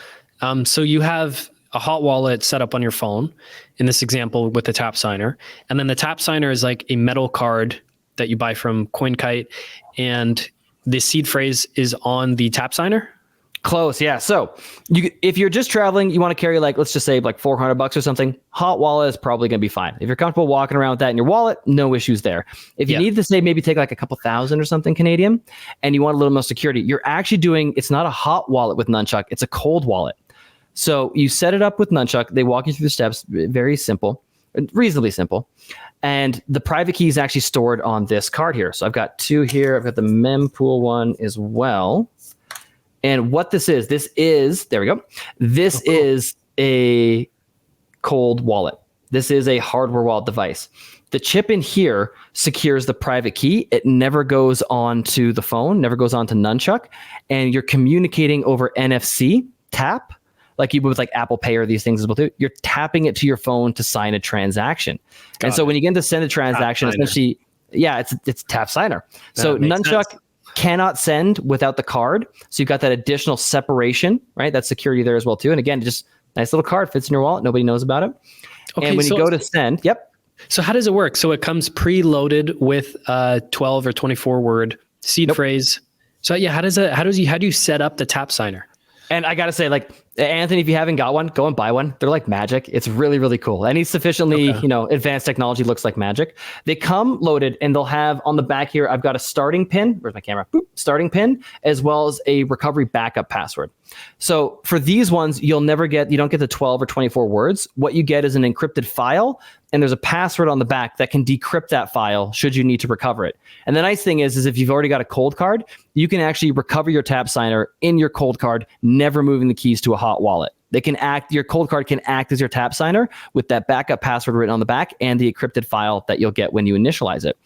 So you have a hot wallet set up on your phone in this example with the tap signer, and then the tap signer is like a metal card that you buy from CoinKite, and the seed phrase is on the tap signer? Close, yeah. So if you're just traveling, you want to carry like, let's just say like $400 or something, hot wallet is probably going to be fine. If you're comfortable walking around with that in your wallet, no issues there. If you need to say maybe take like a couple thousand or something Canadian, and you want a little more security, you're actually doing, it's not a hot wallet with Nunchuck, it's a cold wallet. So you set it up with Nunchuck, they walk you through the steps, very simple, reasonably simple. And the private key is actually stored on this card here. So I've got two here. I've got the mempool one as well. And what this is, there we go. This is a cold wallet. This is a hardware wallet device. The chip in here secures the private key. It never goes onto the phone, never goes onto Nunchuck. And you're communicating over NFC tap, like you would with like Apple Pay or these things as well too. You're tapping it to your phone to sign a transaction. So when you get to send a transaction, essentially, it's tap signer. So Nunchuck cannot send without the card. So you've got that additional separation, right? That security there as well too. And again, just nice little card, fits in your wallet. Nobody knows about it. Okay, and when you go to send, So how does it work? So it comes preloaded with a 12 or 24 word seed phrase. So how do you set up the tap signer? And I got to say, like, Anthony, if you haven't got one, go and buy one. They're like magic. It's really, really cool. Any sufficiently, advanced technology looks like magic. They come loaded, and they'll have on the back here, I've got a starting pin. Where's my camera? Boop, starting pin, as well as a recovery backup password. So for these ones, you don't get the 12 or 24 words. What you get is an encrypted file, and there's a password on the back that can decrypt that file should you need to recover it. And the nice thing is if you've already got a cold card, you can actually recover your tap signer in your cold card, never moving the keys to a hot wallet. Your cold card can act as your tap signer with that backup password written on the back and the encrypted file that you'll get when you initialize it.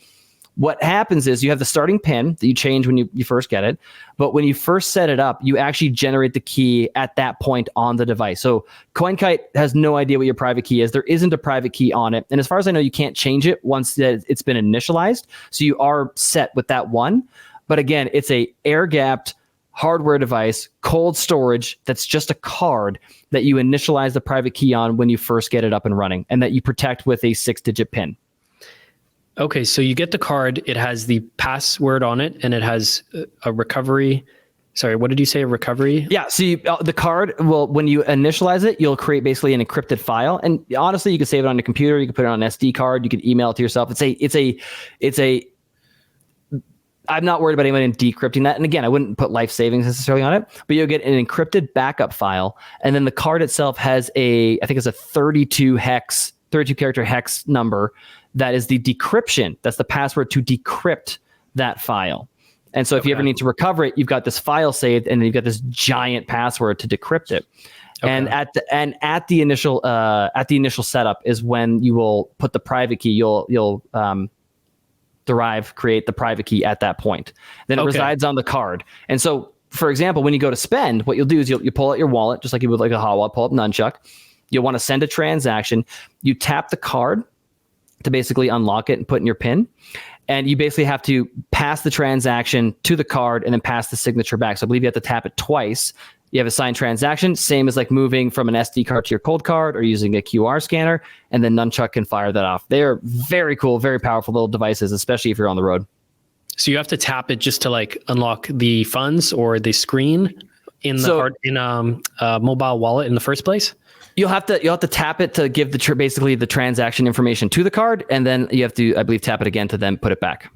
What happens is you have the starting pin that you change when you first get it, but when you first set it up, you actually generate the key at that point on the device. So CoinKite has no idea what your private key is. There isn't a private key on it. And as far as I know, you can't change it once it's been initialized. So you are set with that one. But again, it's a air-gapped hardware device, cold storage, that's just a card that you initialize the private key on when you first get it up and running, and that you protect with a 6-digit PIN. Okay, so you get the card, it has the password on it, and it has a recovery. Sorry, what did you say, a recovery? Yeah, so the card, when you initialize it, you'll create basically an encrypted file. And honestly, you can save it on your computer, you can put it on an SD card, you can email it to yourself. I'm not worried about anyone decrypting that. And again, I wouldn't put life savings necessarily on it, but you'll get an encrypted backup file. And then the card itself has I think it's a 32 character hex number. That is the decryption. That's the password to decrypt that file. And so if you ever need to recover it, you've got this file saved, and then you've got this giant password to decrypt it. Okay. And at the initial setup is when you will put the private key. You'll create the private key at that point. Then it resides on the card. And so, for example, when you go to spend, what you'll do is you pull out your wallet, just like you would like a hot wallet, pull up Nunchuck. You'll want to send a transaction. You tap the card to basically unlock it and put in your PIN. And you basically have to pass the transaction to the card and then pass the signature back. So I believe you have to tap it twice. You have a signed transaction, same as like moving from an SD card to your cold card or using a QR scanner, and then Nunchuck can fire that off. They are very cool, very powerful little devices, especially if you're on the road. So you have to tap it just to like unlock the funds or the screen in a mobile wallet in the first place? You'll have to tap it to give basically the transaction information to the card, and then you have to, I believe, tap it again to then put it back.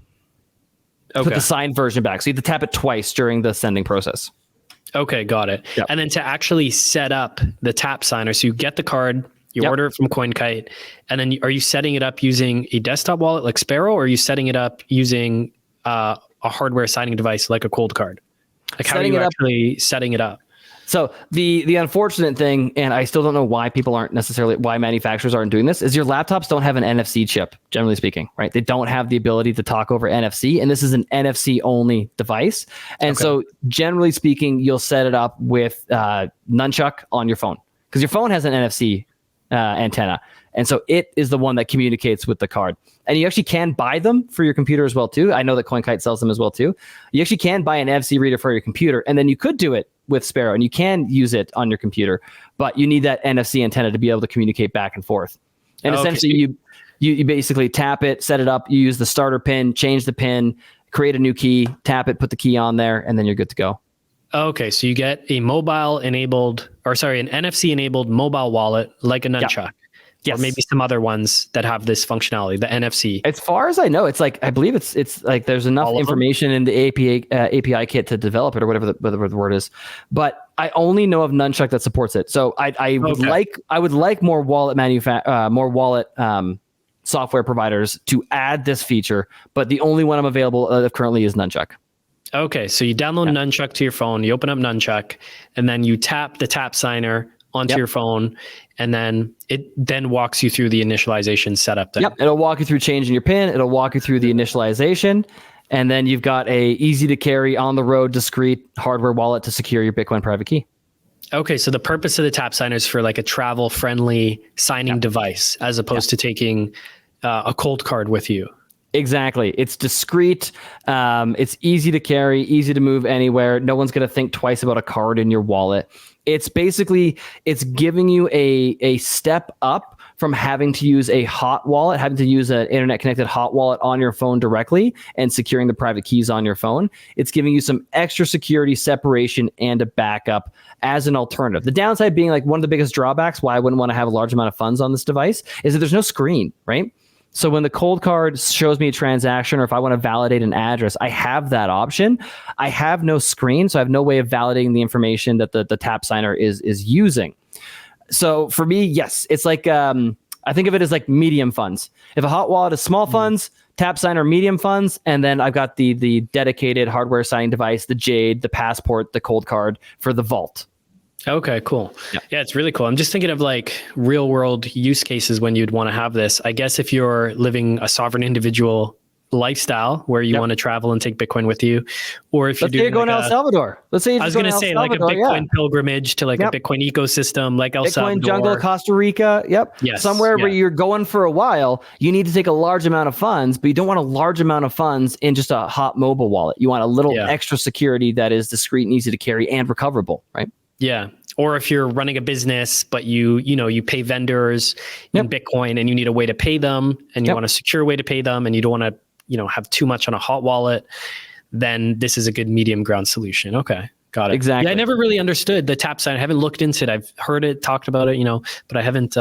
Okay. Put the signed version back. So you have to tap it twice during the sending process. Okay, got it. Yep. And then to actually set up the tap signer, so you get the card, you order it from CoinKite, and then are you setting it up using a desktop wallet like Sparrow, or are you setting it up using a hardware signing device like a cold card? Like how are you actually setting it up? So the unfortunate thing, and I still don't know why why manufacturers aren't doing this, is your laptops don't have an NFC chip, generally speaking, right? They don't have the ability to talk over NFC, and this is an NFC only device. And so generally speaking, you'll set it up with Nunchuck on your phone, because your phone has an NFC antenna. And so it is the one that communicates with the card. And you actually can buy them for your computer as well, too. I know that CoinKite sells them as well, too. You actually can buy an NFC reader for your computer, and then you could do it with Sparrow, and you can use it on your computer, but you need that NFC antenna to be able to communicate back and forth. And essentially, you basically tap it, set it up, you use the starter pin, change the pin, create a new key, tap it, put the key on there, and then you're good to go. Okay, so you get a an NFC-enabled mobile wallet like a Nunchuck. Yeah. Yes. Or maybe some other ones that have this functionality, the NFC. As far as I know, it's like, I believe it's like there's enough information in the API kit to develop it, or whatever the word is. But I only know of Nunchuck that supports it. So I would like more wallet software providers to add this feature, but the only one I'm available of currently is Nunchuck. Okay, so you download Nunchuck to your phone, you open up Nunchuck, and then you tap the tap signer onto your phone, and then it walks you through the initialization setup. Yep, it'll walk you through changing your PIN. It'll walk you through the initialization, and then you've got a easy to carry, on the road, discrete hardware wallet to secure your Bitcoin private key. Okay, so the purpose of the tap signer is for like a travel friendly signing device, as opposed to taking a cold card with you. Exactly. It's discreet. It's easy to carry, easy to move anywhere. No one's going to think twice about a card in your wallet. It's giving you a step up from having to use a hot wallet, having to use an internet connected hot wallet on your phone directly and securing the private keys on your phone. It's giving you some extra security, separation, and a backup as an alternative. The downside being, like, one of the biggest drawbacks why I wouldn't want to have a large amount of funds on this device is that there's no screen, right? So when the cold card shows me a transaction, or if I want to validate an address, I have that option. I have no screen, so I have no way of validating the information that the tap signer is using. So for me, yes, it's like, I think of it as like medium funds. If a hot wallet is small funds, tap signer medium funds, and then I've got the dedicated hardware signing device, the Jade, the Passport, the cold card for the vault. Okay, cool. Yeah, it's really cool. I'm just thinking of like real world use cases when you'd want to have this. I guess if you're living a sovereign individual lifestyle where you want to travel and take Bitcoin with you, or if Let's say you're going to El Salvador. Let's say I was going to say like a Bitcoin pilgrimage to like a Bitcoin ecosystem, like El Salvador. Bitcoin jungle, Costa Rica. Yep. Yes. Somewhere where you're going for a while, you need to take a large amount of funds, but you don't want a large amount of funds in just a hot mobile wallet. You want a little extra security that is discreet and easy to carry and recoverable, right? Yeah. Or if you're running a business, but you pay vendors in Bitcoin and you need a way to pay them, and you want a secure way to pay them, and you don't want to, have too much on a hot wallet, then this is a good medium ground solution. Okay. Got it. Exactly. Yeah, I never really understood the tap sign. I haven't looked into it. I've heard it, talked about it, but I haven't,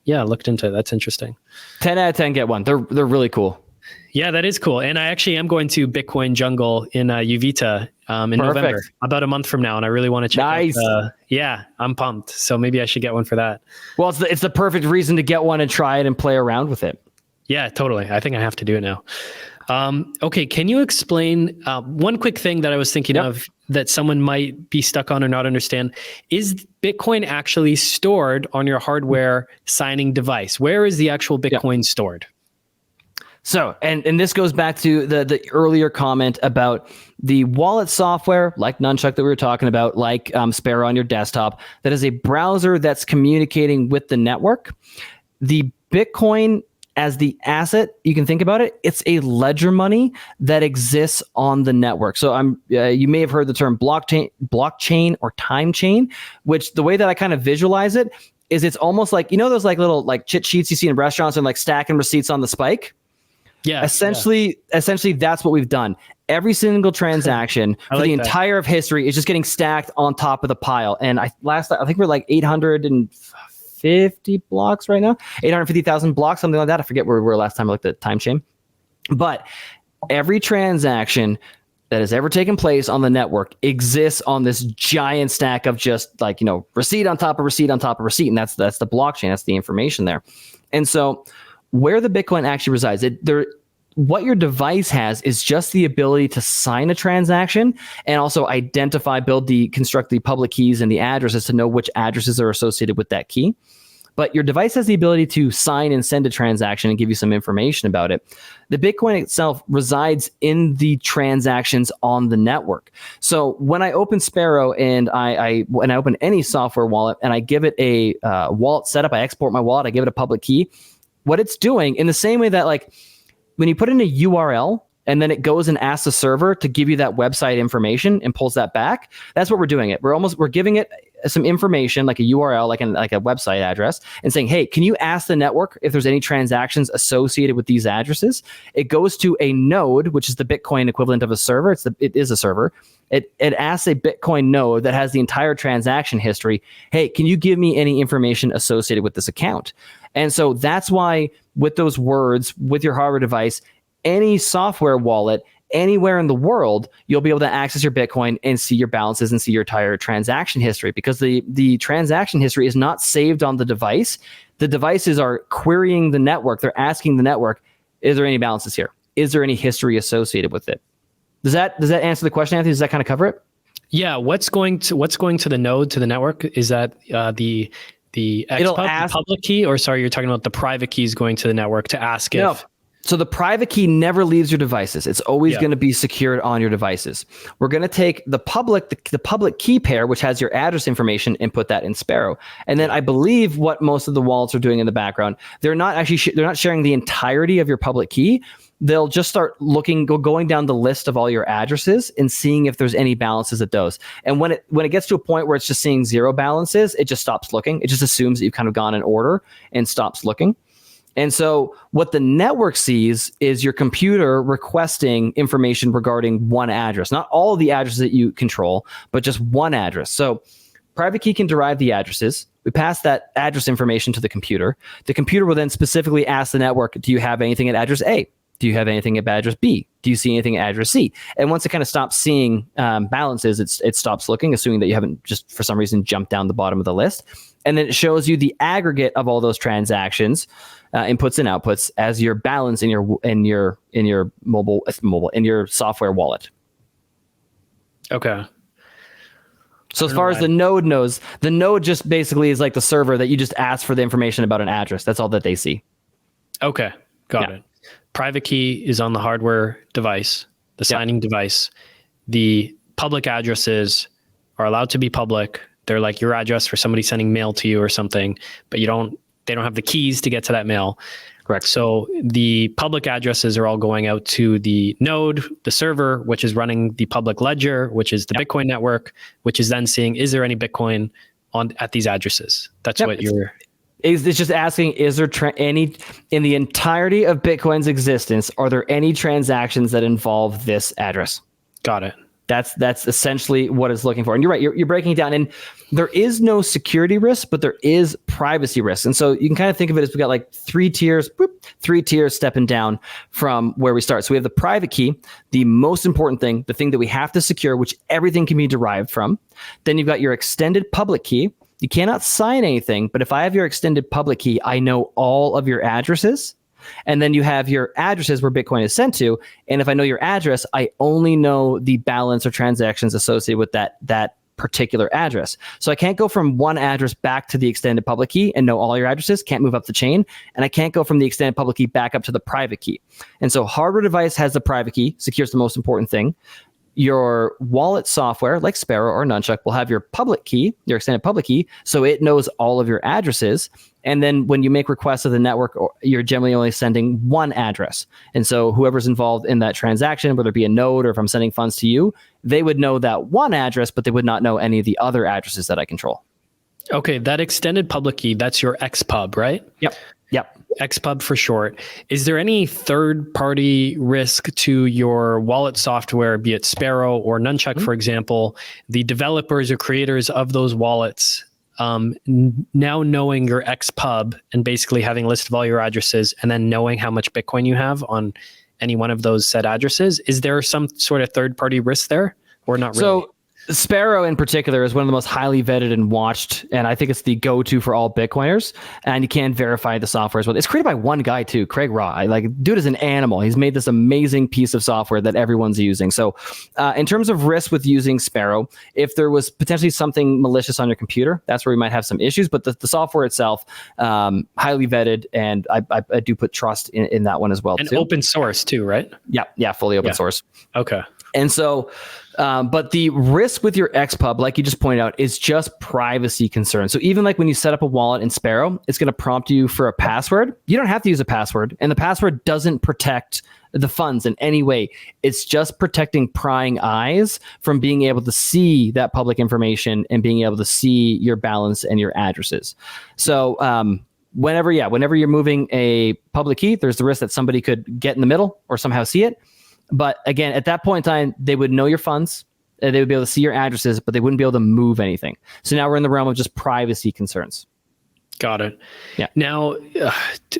looked into it. That's interesting. 10 out of 10 get one. They're really cool. Yeah, that is cool. And I actually am going to Bitcoin Jungle in Uvita in November, about a month from now. And I really want to check out. Yeah, I'm pumped. So maybe I should get one for that. Well, it's the perfect reason to get one and try it and play around with it. Yeah, totally. I think I have to do it now. Okay, can you explain one quick thing that I was thinking of that someone might be stuck on or not understand? Is Bitcoin actually stored on your hardware signing device? Where is the actual Bitcoin stored? So, and this goes back to the earlier comment about the wallet software, like Nunchuck that we were talking about, like Sparrow on your desktop, that is a browser that's communicating with the network. The Bitcoin as the asset, you can think about it, it's a ledger money that exists on the network. So you may have heard the term blockchain or time chain, which the way that I kind of visualize it is it's almost like, those like little like chit sheets you see in restaurants and like stacking receipts on the spike. Yeah. Essentially, that's what we've done. Every single transaction for the entire of history is just getting stacked on top of the pile. And I think we're like 850 blocks right now, 850,000 blocks, something like that. I forget where we were last time I looked at time chain. But every transaction that has ever taken place on the network exists on this giant stack of just like, receipt on top of receipt on top of receipt. And that's the blockchain. That's the information there. And so where the Bitcoin actually resides, what your device has is just the ability to sign a transaction and also construct the public keys and the addresses to know which addresses are associated with that key. But your device has the ability to sign and send a transaction and give you some information about it. The Bitcoin itself resides in the transactions on the network. So when I open Sparrow and when I open any software wallet and I give it a wallet setup, I export my wallet, I give it a public key. What it's doing in the same way that like when you put in a URL and then it goes and asks the server to give you that website information and pulls that back, that's what we're doing it. We're giving it some information like a URL, like a website address, and saying, hey, can you ask the network if there's any transactions associated with these addresses? It goes to a node, which is the Bitcoin equivalent of a server. It is a server. It asks a Bitcoin node that has the entire transaction history. Hey, can you give me any information associated with this account? And so that's why with those words, with your hardware device, any software wallet, anywhere in the world, you'll be able to access your Bitcoin and see your balances and see your entire transaction history, because the transaction history is not saved on the device. The devices are querying the network. They're asking the network, is there any balances here? Is there any history associated with it? Does that answer the question, Anthony? Does that kind of cover it? Yeah. What's going to the node, to the network? Is that the XPub, the public key, or sorry, you're talking about the private keys going to the network to ask if... So the private key never leaves your devices. It's always going to be secured on your devices. We're going to take the public key pair, which has your address information, and put that in Sparrow. And then I believe what most of the wallets are doing in the background, they're not sharing the entirety of your public key. they'll just start going down the list of all your addresses and seeing if there's any balances at those. And when it gets to a point where it's just seeing zero balances, it just stops looking. It just assumes that you've kind of gone in order and stops looking. And so what the network sees is your computer requesting information regarding one address, not all of the addresses that you control, but just one address. So private key can derive the addresses. We pass that address information to the computer. The computer will then specifically ask the network, do you have anything at address A? Do you have anything at address B? Do you see anything at address C? And once it kind of stops seeing balances, it stops looking, assuming that you haven't just for some reason jumped down the bottom of the list. And then it shows you the aggregate of all those transactions, inputs and outputs, as your balance in your software wallet. Okay. So as far as the node knows, the node just basically is like the server that you just ask for the information about an address. That's all that they see. Okay. Got it. Private key is on the hardware device, the signing device. The public addresses are allowed to be public. They're like your address for somebody sending mail to you or something, but they don't have the keys to get to that mail. Correct. So the public addresses are all going out to the node, the server, which is running the public ledger, which is the Bitcoin network, which is then seeing, is there any Bitcoin at these addresses? That's what it's just asking, is there any, in the entirety of Bitcoin's existence, are there any transactions that involve this address? Got it. That's essentially what it's looking for. And you're right, you're breaking it down. And there is no security risk, but there is privacy risk. And so you can kind of think of it as we got like three tiers stepping down from where we start. So we have the private key, the most important thing, the thing that we have to secure, which everything can be derived from. Then you've got your extended public key. You cannot sign anything, but if I have your extended public key, I know all of your addresses. And then you have your addresses where Bitcoin is sent to. And if I know your address, I only know the balance or transactions associated with that particular address. So I can't go from one address back to the extended public key and know all your addresses, can't move up the chain. And I can't go from the extended public key back up to the private key. And so hardware device has the private key, secures the most important thing. Your wallet software, like Sparrow or Nunchuck, will have your public key, your extended public key, so it knows all of your addresses. And then when you make requests of the network, you're generally only sending one address. And so whoever's involved in that transaction, whether it be a node or if I'm sending funds to you, they would know that one address, but they would not know any of the other addresses that I control. Okay, that extended public key, that's your XPub, right? Yep. XPub for short. Is there any third-party risk to your wallet software, be it Sparrow or Nunchuck, for example, the developers or creators of those wallets now knowing your XPub and basically having a list of all your addresses and then knowing how much Bitcoin you have on any one of those said addresses? Is there some sort of third-party risk there or not really? So Sparrow in particular is one of the most highly vetted and watched, and I think it's the go-to for all Bitcoiners. And you can verify the software as well. It's created by one guy too, Craig Raw. Dude is an animal. He's made this amazing piece of software that everyone's using. So in terms of risk with using Sparrow, if there was potentially something malicious on your computer, that's where we might have some issues. But the software itself, highly vetted, and I do put trust in that one as well. And open source too, right? Yeah, fully open source. Okay. And so, but the risk with your XPub, like you just pointed out, is just privacy concerns. So even like when you set up a wallet in Sparrow, it's going to prompt you for a password. You don't have to use a password, and the password doesn't protect the funds in any way. It's just protecting prying eyes from being able to see that public information and being able to see your balance and your addresses. So, whenever you're moving a public key, there's the risk that somebody could get in the middle or somehow see it. But again, at that point in time, they would know your funds, they would be able to see your addresses, but they wouldn't be able to move anything. So now we're in the realm of just privacy concerns. Got it. Yeah. Now,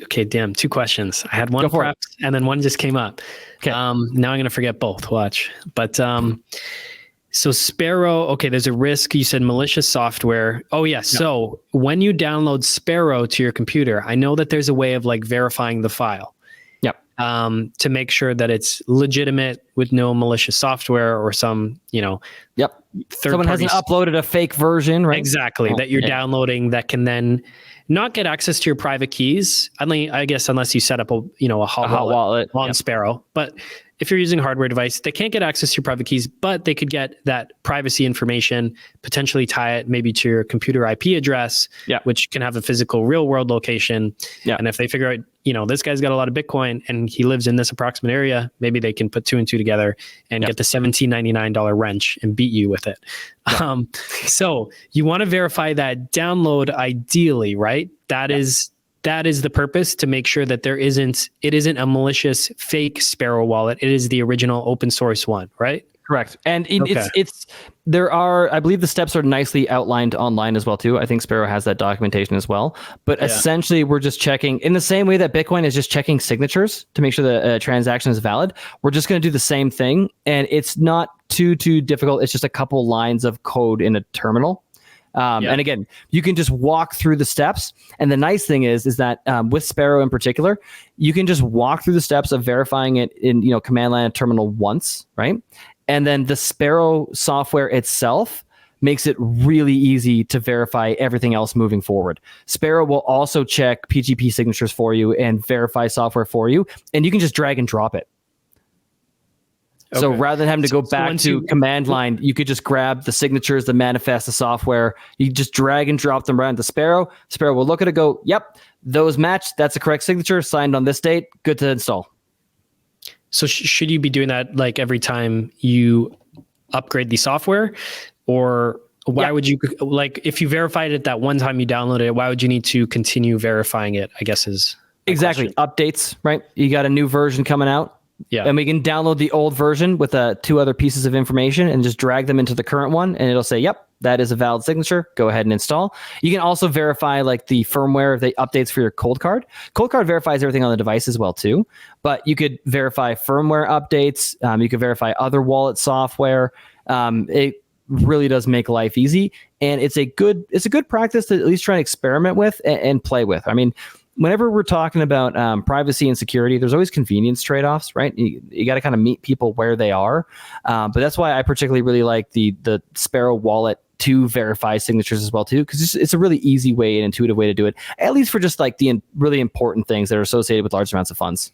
okay, damn, two questions. I had one prepped and then one just came up. Okay. Now I'm going to forget both. Watch. But so Sparrow, okay, there's a risk. You said malicious software. Oh, yeah. So when you download Sparrow to your computer, I know that there's a way of like verifying the file. To make sure that it's legitimate with no malicious software or some, someone hasn't uploaded a fake version, right? Exactly. That you're downloading that can then not get access to your private keys. I guess unless you set up a hot wallet on Sparrow. But if you're using a hardware device, they can't get access to your private keys, but they could get that privacy information, potentially tie it maybe to your computer IP address, which can have a physical real world location. Yeah. And if they figure out this guy's got a lot of Bitcoin and he lives in this approximate area. Maybe they can put 2 and 2 together and get the $17.99 wrench and beat you with it. Yeah. So you want to verify that download ideally, right? That is the purpose, to make sure that it isn't a malicious fake Sparrow wallet. It is the original open source one, right? Correct. And there are, I believe the steps are nicely outlined online as well too. I think Sparrow has that documentation as well. But essentially we're just checking, in the same way that Bitcoin is just checking signatures to make sure the transaction is valid. We're just going to do the same thing. And it's not too difficult. It's just a couple lines of code in a terminal. And again, you can just walk through the steps. And the nice thing is that with Sparrow in particular, you can just walk through the steps of verifying it in command line and terminal once, right? And then the Sparrow software itself makes it really easy to verify everything else moving forward. Sparrow will also check PGP signatures for you and verify software for you, and you can just drag and drop it. Okay. So rather than having to go back to command line, you could just grab the signatures, the manifest, the software. You just drag and drop them right into Sparrow. Sparrow will look at it, go, yep, those match. That's the correct signature, signed on this date. Good to install. So should you be doing that like every time you upgrade the software? Or why would you, like, if you verified it that one time you downloaded it, why would you need to continue verifying it, I guess is exactly question. Updates, right? You got a new version coming out. Yeah. And we can download the old version with 2 other pieces of information and just drag them into the current one. And it'll say, yep, that is a valid signature. Go ahead and install. You can also verify like the firmware, the updates for your cold card. Cold card verifies everything on the device as well too. But you could verify firmware updates. You could verify other wallet software. It really does make life easy. And it's a good practice to at least try and experiment with and play with. I mean, whenever we're talking about privacy and security, there's always convenience trade-offs, right? You got to kind of meet people where they are. But that's why I particularly really like the Sparrow wallet to verify signatures as well too, because it's a really easy way and intuitive way to do it, at least for just like the really important things that are associated with large amounts of funds.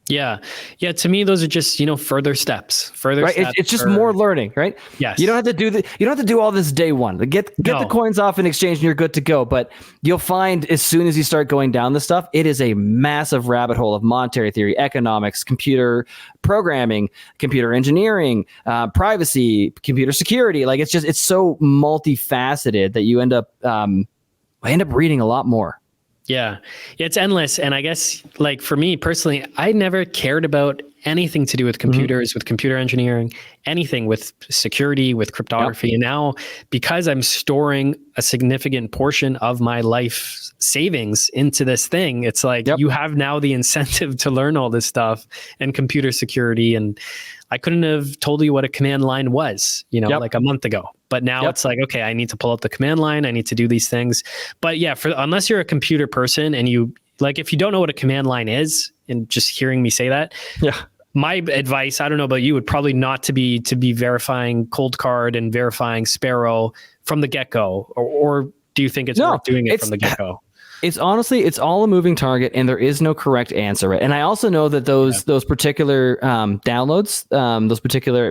Yeah. To me, those are just, further steps. Right. It's just more learning, right? Yes. You don't have to do all this day one. Get the coins off in exchange and you're good to go. But you'll find as soon as you start going down this stuff, it is a massive rabbit hole of monetary theory, economics, computer programming, computer engineering, privacy, computer security. Like it's so multifaceted that you end up reading a lot more. Yeah, it's endless. And I guess, like, for me personally, I never cared about anything to do with computers, with computer engineering, anything with security, with cryptography. Yep. And now, because I'm storing a significant portion of my life savings into this thing, it's like you have now the incentive to learn all this stuff and computer security. And I couldn't have told you what a command line was, like a month ago. But now it's like, okay, I need to pull up the command line. I need to do these things. But yeah, unless you're a computer person and if you don't know what a command line is, and just hearing me say that, my advice, I don't know about you, would probably not to be verifying Cold Card and verifying Sparrow from the get-go. Or do you think it's worth doing it from the get-go? It's honestly, it's all a moving target and there is no correct answer. And I also know that those particular downloads,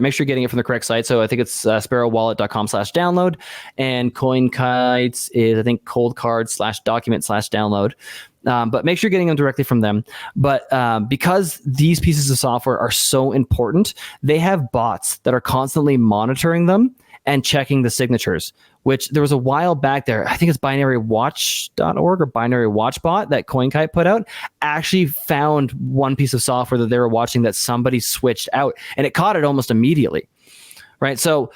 make sure you're getting it from the correct site. So I think it's sparrowwallet.com/download, and CoinKites is, I think, coldcard/document/download. But make sure you're getting them directly from them. But because these pieces of software are so important, they have bots that are constantly monitoring them and checking the signatures, which there was a while back there, I think it's binarywatch.org or binary watchbot that CoinKite put out, actually found one piece of software that they were watching that somebody switched out, and it caught it almost immediately, right? So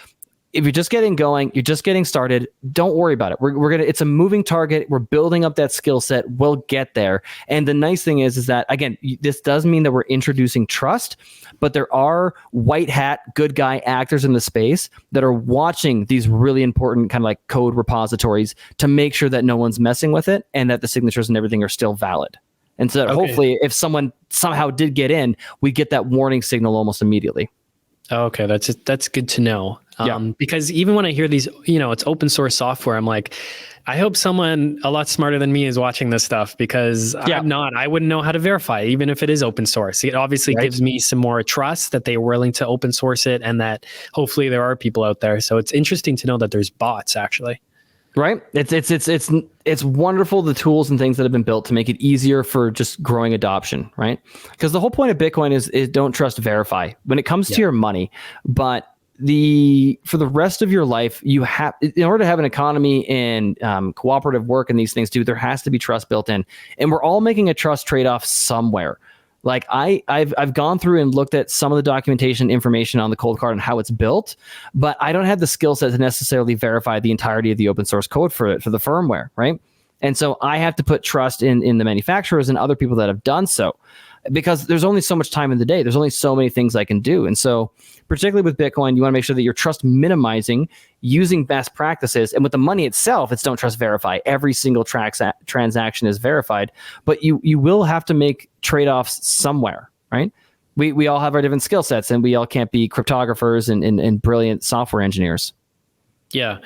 if you're just getting going, you're just getting started, don't worry about it. It's a moving target. We're building up that skill set. We'll get there. And the nice thing is that, again, this does mean that we're introducing trust, but there are white hat, good guy actors in the space that are watching these really important kind of like code repositories to make sure that no one's messing with it and that the signatures and everything are still valid. And so that hopefully if someone somehow did get in, we get that warning signal almost immediately. Okay, that's good to know. Because even when I hear these, it's open source software, I'm like, I hope someone a lot smarter than me is watching this stuff, because I'm not. I wouldn't know how to verify it, even if it is open source. It obviously gives me some more trust that they are willing to open source it, and that hopefully there are people out there. So it's interesting to know that there's bots actually. Right? It's wonderful, the tools and things that have been built to make it easier for just growing adoption, right? Because the whole point of Bitcoin is don't trust, verify when it comes to your money. But for the rest of your life, you have, in order to have an economy and cooperative work and these things too, there has to be trust built in. And we're all making a trust trade-off somewhere. Like I've gone through and looked at some of the documentation information on the cold card and how it's built, but I don't have the skill set to necessarily verify the entirety of the open source code for the firmware, right? And so I have to put trust in the manufacturers and other people that have done so, because there's only so much time in the day. There's only so many things I can do. And so particularly with Bitcoin, you want to make sure that you're trust minimizing, using best practices. And with the money itself, it's don't trust, verify. Every single transaction is verified, but you will have to make trade-offs somewhere, right? We all have our different skill sets, and we all can't be cryptographers and brilliant software engineers. Yeah.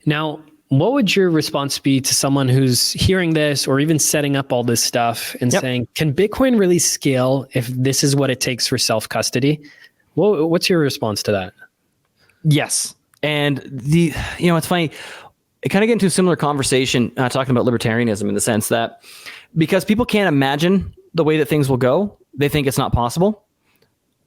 Now, what would your response be to someone who's hearing this or even setting up all this stuff and saying, can Bitcoin really scale if this is what it takes for self-custody? What's your response to that? Yes. And it's funny. I kind of get into a similar conversation talking about libertarianism in the sense that because people can't imagine the way that things will go, they think it's not possible.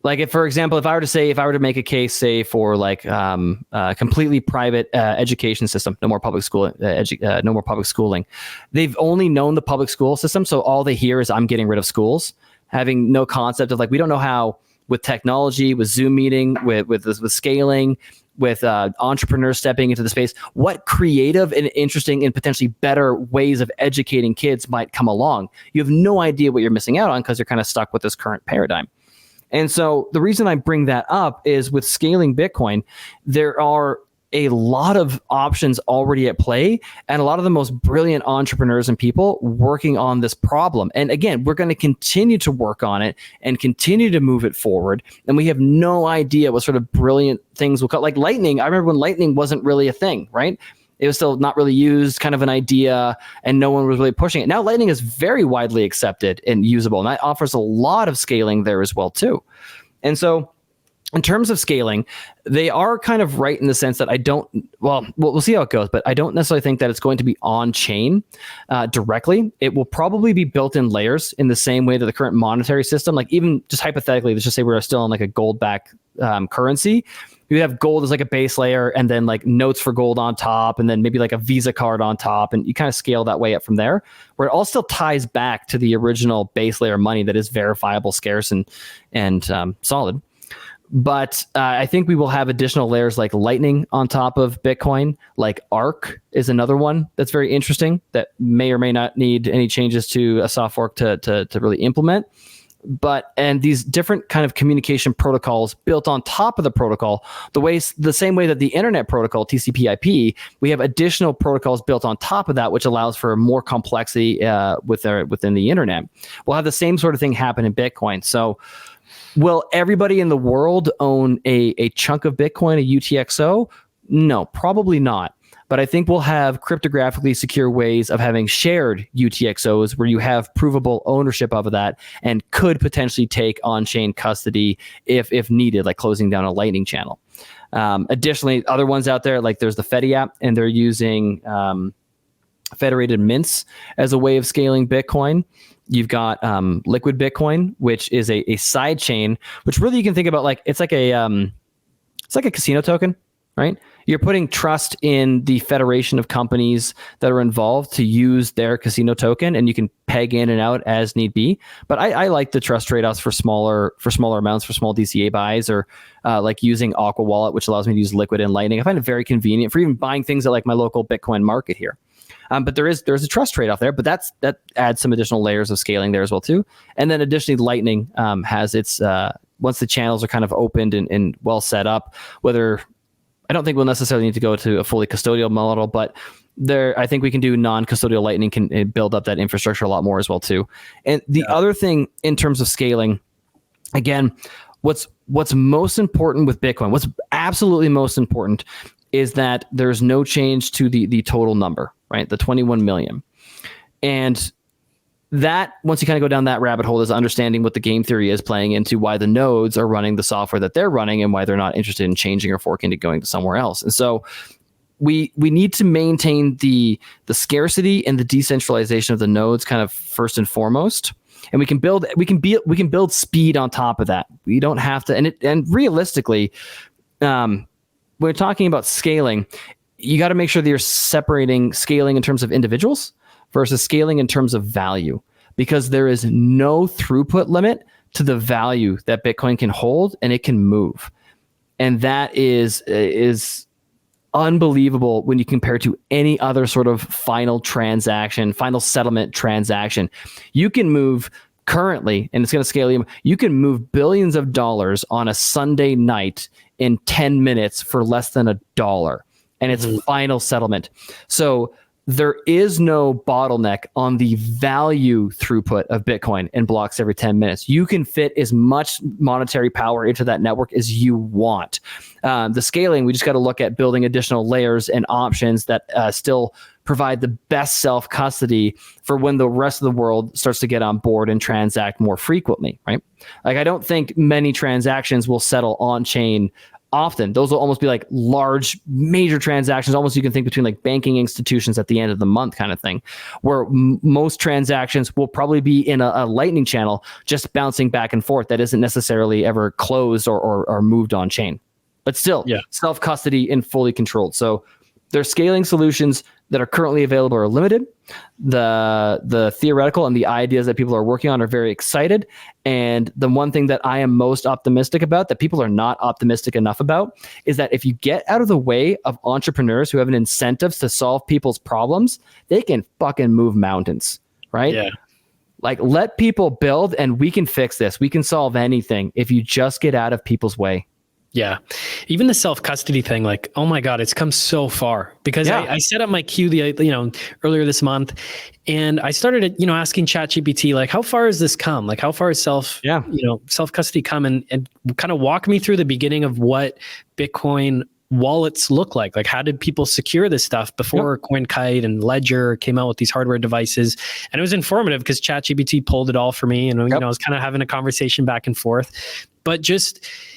Like if, for example, if I were to make a case, say for like a completely private education system, no more public school, no more public schooling. They've only known the public school system, so all they hear is I'm getting rid of schools, having no concept of like we don't know how with technology, with Zoom meeting, with scaling, with entrepreneurs stepping into the space, what creative and interesting and potentially better ways of educating kids might come along. You have no idea what you're missing out on because you're kind of stuck with this current paradigm. And so the reason I bring that up is with scaling Bitcoin, there are a lot of options already at play and a lot of the most brilliant entrepreneurs and people working on this problem. And again, we're going to continue to work on it and continue to move it forward. And we have no idea what sort of brilliant things will come. Like Lightning, I remember when Lightning wasn't really a thing, right? It was still not really used, kind of an idea, and no one was really pushing it. Now Lightning is very widely accepted and usable, and that offers a lot of scaling there as well too. And so in terms of scaling, they are kind of right in the sense that we'll see how it goes, but I don't necessarily think that it's going to be on-chain directly. It will probably be built in layers in the same way that the current monetary system, like even just hypothetically, let's just say we're still on like a gold-backed currency. You have gold as like a base layer and then like notes for gold on top and then maybe like a Visa card on top. And you kind of scale that way up from there, where it all still ties back to the original base layer money that is verifiable, scarce, and solid. But I think we will have additional layers like Lightning on top of Bitcoin, like Arc is another one that's very interesting that may or may not need any changes to a soft fork to really implement. And these different kind of communication protocols built on top of the protocol, the same way that the internet protocol, TCP/IP, we have additional protocols built on top of that, which allows for more complexity within the internet. We'll have the same sort of thing happen in Bitcoin. So will everybody in the world own a chunk of Bitcoin, a UTXO? No, probably not. But I think we'll have cryptographically secure ways of having shared UTXOs where you have provable ownership of that and could potentially take on-chain custody if needed, like closing down a Lightning channel. Additionally, other ones out there, like there's the Fedi app, and they're using federated mints as a way of scaling Bitcoin. You've got Liquid Bitcoin, which is a side chain, which really you can think about like it's like a casino token, right? You're putting trust in the federation of companies that are involved to use their casino token, and you can peg in and out as need be. But I like the trust trade-offs for smaller amounts, for small DCA buys, or like using Aqua Wallet, which allows me to use Liquid and Lightning. I find it very convenient for even buying things at like my local Bitcoin market here. But there's a trust trade-off there, but that adds some additional layers of scaling there as well too. And then additionally, Lightning has its once the channels are kind of opened and well set up, whether I don't think we'll necessarily need to go to a fully custodial model, but I think we can do non-custodial Lightning can build up that infrastructure a lot more as well too. And the other thing in terms of scaling, again, what's most important with Bitcoin, what's absolutely most important is that there's no change to the total number, right? The 21 million. And that, once you kind of go down that rabbit hole, is understanding what the game theory is playing into why the nodes are running the software that they're running and why they're not interested in changing or forking to going to somewhere else. And so we need to maintain the scarcity and the decentralization of the nodes kind of first and foremost. And we can build speed on top of that. We don't have to, and realistically, when we're talking about scaling, you got to make sure that you're separating scaling in terms of individuals versus scaling in terms of value, because there is no throughput limit to the value that Bitcoin can hold and it can move. And that is unbelievable when you compare to any other sort of final settlement transaction. You can move currently, and it's going to scale you can move billions of dollars on a Sunday night in 10 minutes for less than $1, and it's final settlement. So there is no bottleneck on the value throughput of Bitcoin in blocks every 10 minutes. You can fit as much monetary power into that network as you want. The scaling, we just got to look at building additional layers and options that still provide the best self-custody for when the rest of the world starts to get on board and transact more frequently, right? Like, I don't think many transactions will settle on chain often. Those will almost be like large, major transactions. Almost you can think between like banking institutions at the end of the month kind of thing, where most transactions will probably be in a lightning channel, just bouncing back and forth. That isn't necessarily ever closed or moved on chain, but still self-custody and fully controlled. So there's scaling solutions that are currently available are limited. The theoretical and the ideas that people are working on are very excited. And the one thing that I am most optimistic about, that people are not optimistic enough about, is that if you get out of the way of entrepreneurs who have an incentive to solve people's problems, they can fucking move mountains, right? Yeah. Like, let people build and we can fix this. We can solve anything if you just get out of people's way. Yeah. Even the self-custody thing, like, oh my God, it's come so far, because I set up my queue earlier this month, and I started asking ChatGPT, like, how far has this come? Like, how far has self-custody come, and kind of walk me through the beginning of what Bitcoin wallets look like. Like, how did people secure this stuff before CoinKite and Ledger came out with these hardware devices? And it was informative because ChatGPT pulled it all for me, and I was kind of having a conversation back and forth. But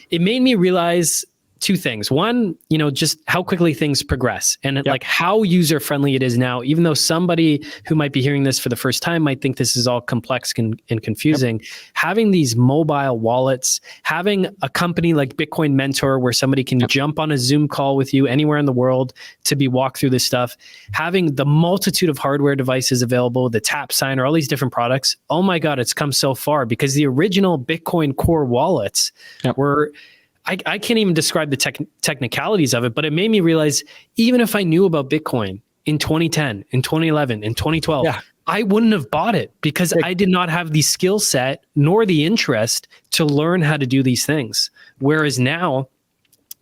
it made me realize two things. One, just how quickly things progress, and like how user-friendly it is now, even though somebody who might be hearing this for the first time might think this is all complex and confusing. Having these mobile wallets, having a company like Bitcoin Mentor where somebody can jump on a Zoom call with you anywhere in the world to be walked through this stuff, having the multitude of hardware devices available, the tap signer, all these different products. Oh my God, it's come so far, because the original Bitcoin core wallets were... I can't even describe the technicalities of it, but it made me realize, even if I knew about Bitcoin in 2010, in 2011, in 2012, I wouldn't have bought it, because I did not have the skill set nor the interest to learn how to do these things. Whereas now,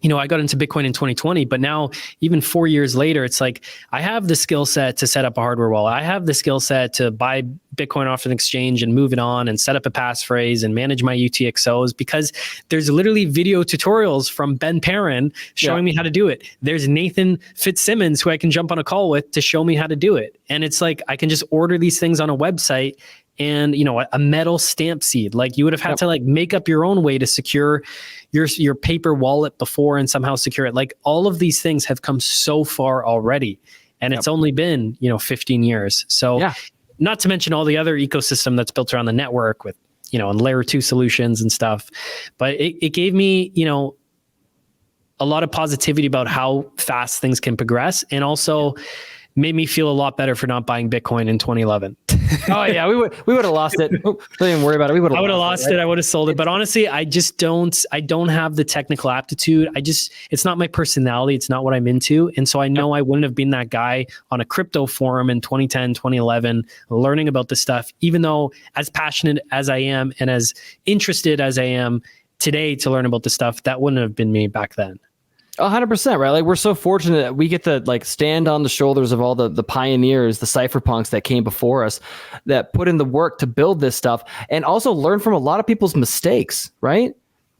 I got into Bitcoin in 2020, but now even 4 years later, it's like, I have the skill set to set up a hardware wallet. I have the skill set to buy Bitcoin off an exchange and move it on and set up a passphrase and manage my UTXOs, because there's literally video tutorials from Ben Perrin showing me how to do it. There's Nathan Fitzsimmons, who I can jump on a call with to show me how to do it. And it's like, I can just order these things on a website, and a metal stamp seed. Like, you would have had to like make up your own way to secure your paper wallet before and somehow secure it. Like, all of these things have come so far already, and it's only been 15 years. So not to mention all the other ecosystem that's built around the network with and layer 2 solutions and stuff. But it gave me a lot of positivity about how fast things can progress, and also made me feel a lot better for not buying Bitcoin in 2011. Oh yeah, we would have lost it. Don't even worry about it. I would have lost it. I would have sold it. But honestly, I don't have the technical aptitude. It's not my personality. It's not what I'm into. And so I know I wouldn't have been that guy on a crypto forum in 2010, 2011, learning about this stuff, even though as passionate as I am and as interested as I am today to learn about this stuff, that wouldn't have been me back then. 100%, right? Like, we're so fortunate that we get to like stand on the shoulders of all the pioneers, the cypherpunks that came before us, that put in the work to build this stuff, and also learn from a lot of people's mistakes, right?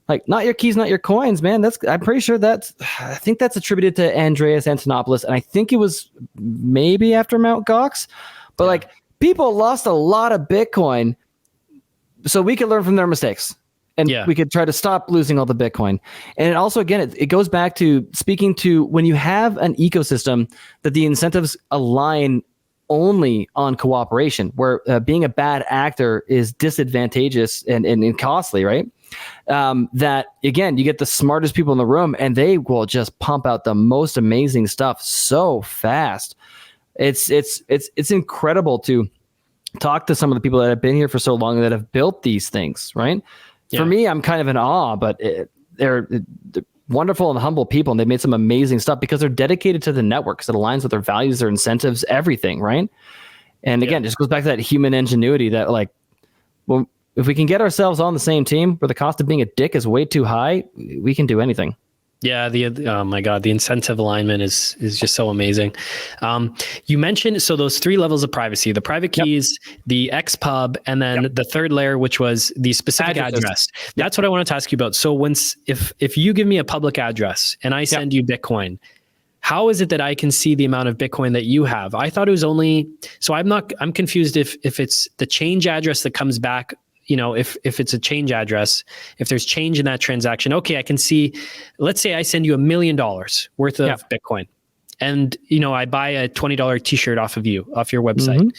Like, not your keys, not your coins, man. I'm pretty sure I think that's attributed to Andreas Antonopoulos, and I think it was maybe after Mt. Gox, but like, people lost a lot of Bitcoin so we could learn from their mistakes. and Yeah. we could try to stop losing all the Bitcoin. And it also, again, it goes back to speaking to when you have an ecosystem that the incentives align only on cooperation, where being a bad actor is disadvantageous and costly, right? That, again, you get the smartest people in the room and they will just pump out the most amazing stuff so fast. It's incredible to talk to some of the people that have been here for so long that have built these things, right? Yeah. For me, I'm kind of in awe, but they're wonderful and humble people, and they've made some amazing stuff because they're dedicated to the network, because it aligns with their values, their incentives, everything, right? And again, just goes back to that human ingenuity that, like, well, if we can get ourselves on the same team where the cost of being a dick is way too high, we can do anything. Yeah, oh my God, the incentive alignment is just so amazing. You mentioned, so those 3 levels of privacy, the private keys, the XPub, and then the third layer, which was the specific address. That's what I wanted to ask you about. So if you give me a public address and I send you Bitcoin, how is it that I can see the amount of Bitcoin that you have? I thought it was only, so I'm confused if it's the change address that comes back. You know, if it's a change address, if there's change in that transaction, okay, I can see, let's say I send you $1 million worth of Bitcoin, and, you know, I buy a $20 t-shirt off your website. Mm-hmm.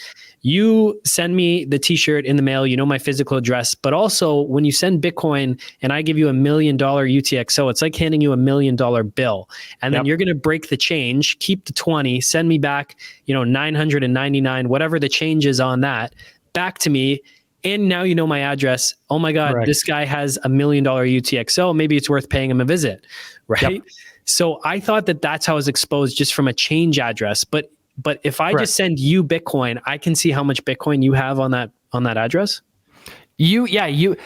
You send me the t-shirt in the mail, you know, my physical address, but also when you send Bitcoin and I give you $1 million UTXO, it's like handing you $1 million bill. And then you're going to break the change, keep the 20, send me back, you know, 999, whatever the change is on that, back to me. And now you know my address. Oh my God, This guy has $1 million UTXO. Maybe it's worth paying him a visit, right? Yep. So I thought that that's how it was exposed, just from a change address. But if I just send you Bitcoin, I can see how much Bitcoin you have on that address. You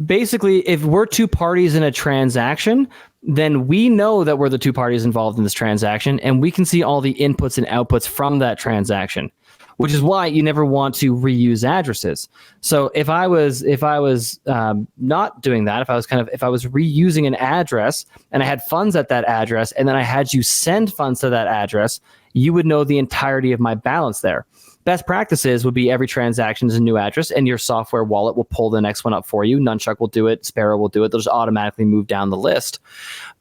basically, if we're 2 parties in a transaction, then we know that we're the 2 parties involved in this transaction, and we can see all the inputs and outputs from that transaction, which is why you never want to reuse addresses. So if I was not doing that, if I was reusing an address and I had funds at that address, and then I had you send funds to that address, you would know the entirety of my balance there. Best practices would be every transaction is a new address, and your software wallet will pull the next one up for you. Nunchuck will do it. Sparrow will do it. They'll just automatically move down the list.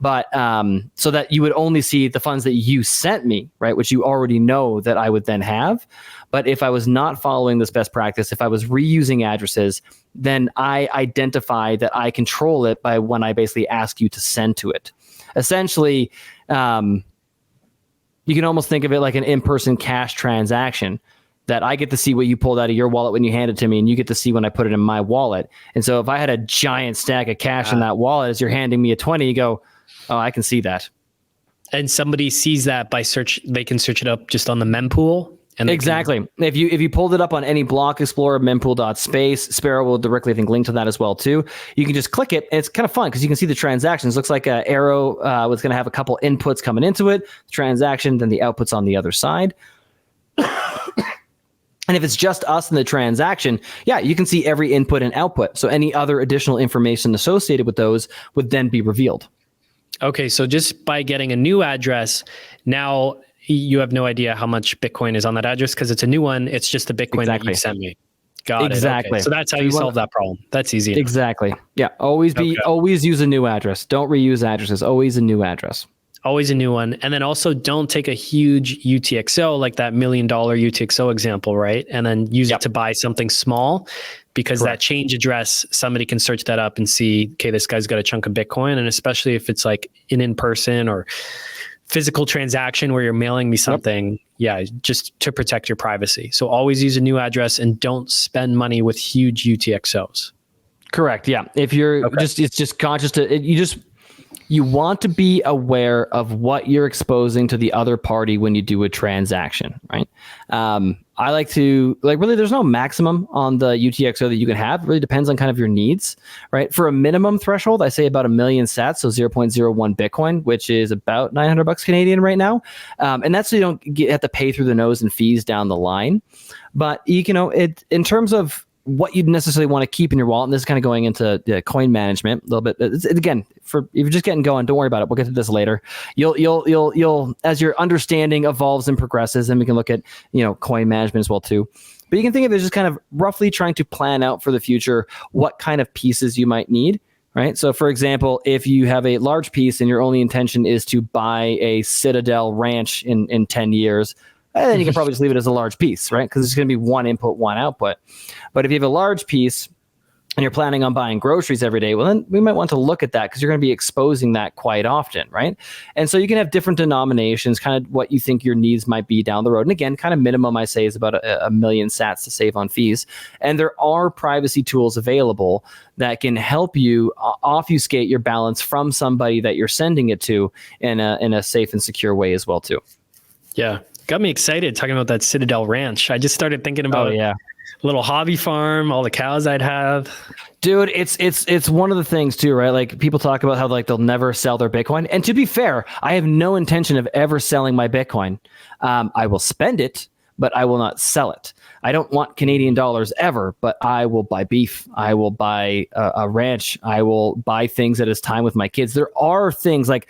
But so that you would only see the funds that you sent me, right, which you already know that I would then have. But if I was not following this best practice, if I was reusing addresses, then I identify that I control it by when I basically ask you to send to it. Essentially, you can almost think of it like an in-person cash transaction, that I get to see what you pulled out of your wallet when you hand it to me, and you get to see when I put it in my wallet. And so if I had a giant stack of cash in that wallet as you're handing me a 20, you go, oh, I can see that. And somebody sees that by search, they can search it up just on the mempool. And exactly. If you pulled it up on any block explorer, mempool.space, Sparrow will directly, I think, link to that as well too. You can just click it, and it's kind of fun because you can see the transactions. It looks like an arrow was going to have a couple inputs coming into it, the transaction, then the outputs on the other side. And if it's just us in the transaction, you can see every input and output. So any other additional information associated with those would then be revealed. Okay, so just by getting a new address, now you have no idea how much Bitcoin is on that address because it's a new one. It's just the Bitcoin that you sent me. Got it. Okay. So that's how you solve that problem. That's easy enough. Exactly. Yeah. Always use a new address. Don't reuse addresses. Always a new address. Always a new one. And then also don't take a huge UTXO, like that $1 million UTXO example, right? And then use it to buy something small, because that change address, somebody can search that up and see, okay, this guy's got a chunk of Bitcoin. And especially if it's like an in-person or physical transaction where you're mailing me something, just to protect your privacy. So always use a new address and don't spend money with huge UTXOs. Correct. Yeah. If you're it's just conscious you want to be aware of what you're exposing to the other party when you do a transaction, right? I like to, really, there's no maximum on the UTXO that you can have. It really depends on kind of your needs, right? For a minimum threshold, I say about 1 million sats, so 0.01 Bitcoin, which is about $900 Canadian right now. And that's so you don't have to pay through the nose and fees down the line. But in terms of what you'd necessarily want to keep in your wallet, and this is kind of going into coin management a little bit. Again, if you're just getting going, don't worry about it. We'll get to this later. You'll as your understanding evolves and progresses, and we can look at coin management as well too. But you can think of it as just kind of roughly trying to plan out for the future what kind of pieces you might need, right? So for example, if you have a large piece and your only intention is to buy a Citadel ranch in 10 years, then you can probably just leave it as a large piece, right? Because it's going to be one input, one output. But if you have a large piece and you're planning on buying groceries every day, well, then we might want to look at that because you're going to be exposing that quite often, right? And so you can have different denominations, kind of what you think your needs might be down the road. And again, kind of minimum, I say, is about a million sats to save on fees. And there are privacy tools available that can help you obfuscate your balance from somebody that you're sending it to in a safe and secure way as well, too. Yeah. Got me excited talking about that Citadel Ranch. I just started thinking about a little hobby farm, all the cows I'd have. Dude, it's one of the things too, right? Like people talk about how like they'll never sell their Bitcoin. And to be fair, I have no intention of ever selling my Bitcoin. I will spend it, but I will not sell it. I don't want Canadian dollars ever, but I will buy beef. I will buy a ranch. I will buy things that is time with my kids. There are things like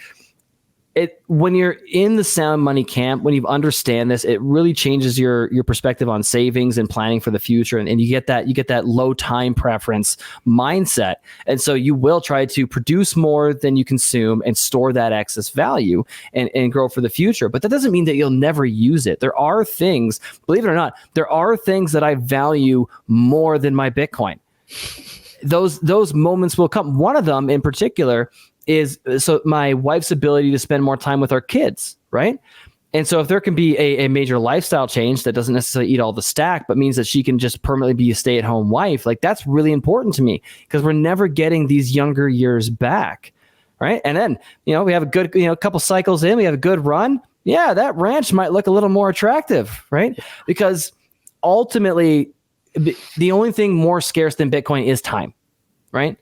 when you're in the sound money camp, when you understand this, it really changes your perspective on savings and planning for the future. And you get that low time preference mindset. And so you will try to produce more than you consume and store that excess value and grow for the future. But that doesn't mean that you'll never use it. There are things, believe it or not, there are things that I value more than my Bitcoin. Those moments will come. One of them in particular is so my wife's ability to spend more time with our kids, right? And so if there can be a major lifestyle change that doesn't necessarily eat all the stack, but means that she can just permanently be a stay-at-home wife, like that's really important to me because we're never getting these younger years back, right? And then, we have a good, couple cycles in, we have a good run. Yeah, that ranch might look a little more attractive, right? Because ultimately, the only thing more scarce than Bitcoin is time, right?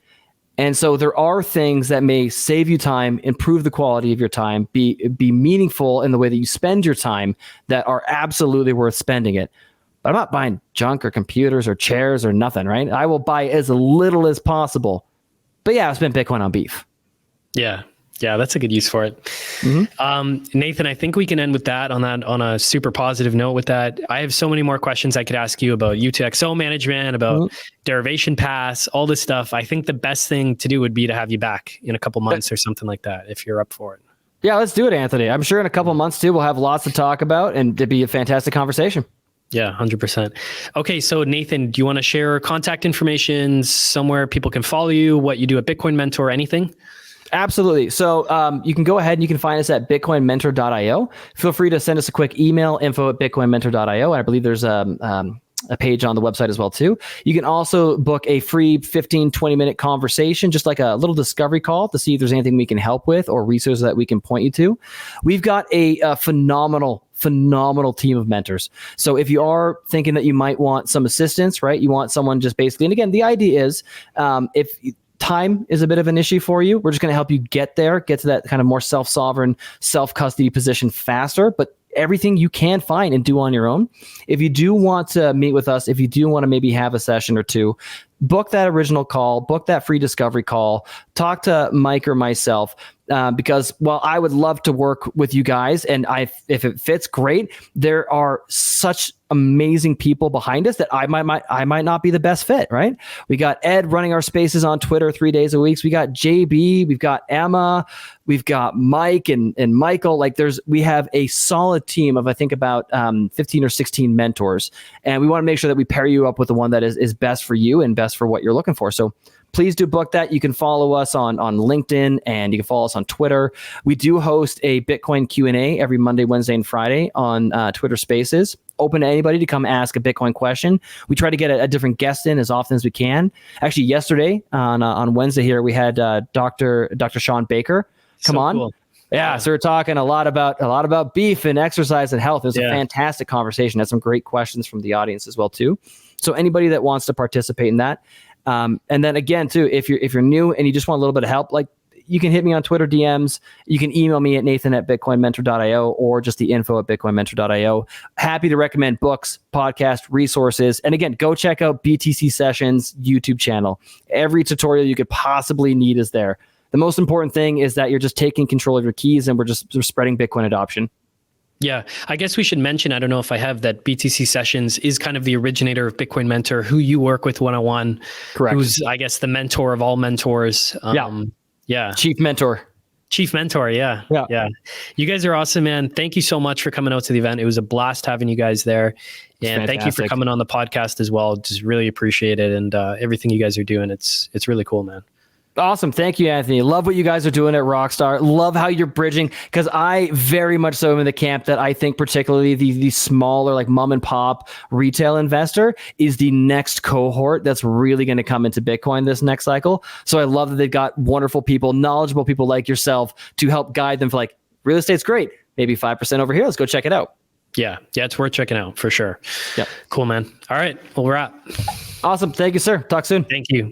And so there are things that may save you time, improve the quality of your time, be meaningful in the way that you spend your time that are absolutely worth spending it. But I'm not buying junk or computers or chairs or nothing, right? I will buy as little as possible. But yeah, I spent Bitcoin on beef. Yeah, that's a good use for it. Mm-hmm. Nathan, I think we can end with that on a super positive note with that. I have so many more questions I could ask you about UTXO management, about derivation paths, all this stuff. I think the best thing to do would be to have you back in a couple months or something like that, if you're up for it. Yeah, let's do it, Anthony. I'm sure in a couple of months too, we'll have lots to talk about and it'd be a fantastic conversation. Yeah, 100%. Okay, so Nathan, do you want to share contact information, somewhere people can follow you, what you do at Bitcoin Mentor, anything? Absolutely. So you can go ahead and you can find us at bitcoinmentor.io. Feel free to send us a quick email, info@bitcoinmentor.io. And I believe there's a page on the website as well too. You can also book a free 15, 20-minute conversation, just like a little discovery call to see if there's anything we can help with or resources that we can point you to. We've got a phenomenal team of mentors. So if you are thinking that you might want some assistance, right? You want someone just basically, and again, the idea is if time is a bit of an issue for you, we're just going to help you get to that kind of more self-sovereign, self-custody position faster, but everything you can find and do on your own. If you do want to meet with us, if you do want to maybe have a session or two, book that original call, book that free discovery call, talk to Mike or myself, because while I would love to work with you guys, and if it fits, great, there are such amazing people behind us that I might not be the best fit, right? We got Ed running our spaces on Twitter 3 days a week. We got JB, we've got Emma, we've got Mike and Michael. Like we have a solid team of, I think, about 15 or 16 mentors. And we want to make sure that we pair you up with the one that is best for you and best for what you're looking for. So please do book that. You can follow us on LinkedIn and you can follow us on Twitter. We do host a Bitcoin Q&A every Monday, Wednesday, and Friday on Twitter Spaces. Open to anybody to come ask a Bitcoin question. We try to get a different guest in as often as we can. Actually, yesterday on Wednesday here, we had Dr. Sean Baker come on. Cool. Yeah, so we're talking a lot about beef and exercise and health. It was a fantastic conversation. Had some great questions from the audience as well too. So anybody that wants to participate in that. And then again, too, if you're new and you just want a little bit of help, like you can hit me on Twitter DMs. You can email me at nathan@bitcoinmentor.io or just the info@bitcoinmentor.io. Happy to recommend books, podcasts, resources. And again, go check out BTC Sessions YouTube channel. Every tutorial you could possibly need is there. The most important thing is that you're just taking control of your keys and we're spreading Bitcoin adoption. Yeah, I guess we should mention, I don't know if I have, that BTC Sessions is kind of the originator of Bitcoin Mentor, who you work with one-on-one. Correct. Who's, I guess, the mentor of all mentors. Yeah. Chief mentor. Chief mentor. Yeah. You guys are awesome, man. Thank you so much for coming out to the event. It was a blast having you guys there. And thank you for coming on the podcast as well. Just really appreciate it. And everything you guys are doing. It's really cool, man. Awesome. Thank you, Anthony. Love what you guys are doing at Rockstar. Love how you're bridging, because I very much so am in the camp that I think particularly the smaller, like mom and pop retail investor is the next cohort that's really going to come into Bitcoin this next cycle. So I love that they've got wonderful people, knowledgeable people like yourself to help guide them for like, real estate's great. Maybe 5% over here. Let's go check it out. Yeah, it's worth checking out for sure. Yeah. Cool, man. All right. Well, we're out. Awesome. Thank you, sir. Talk soon. Thank you.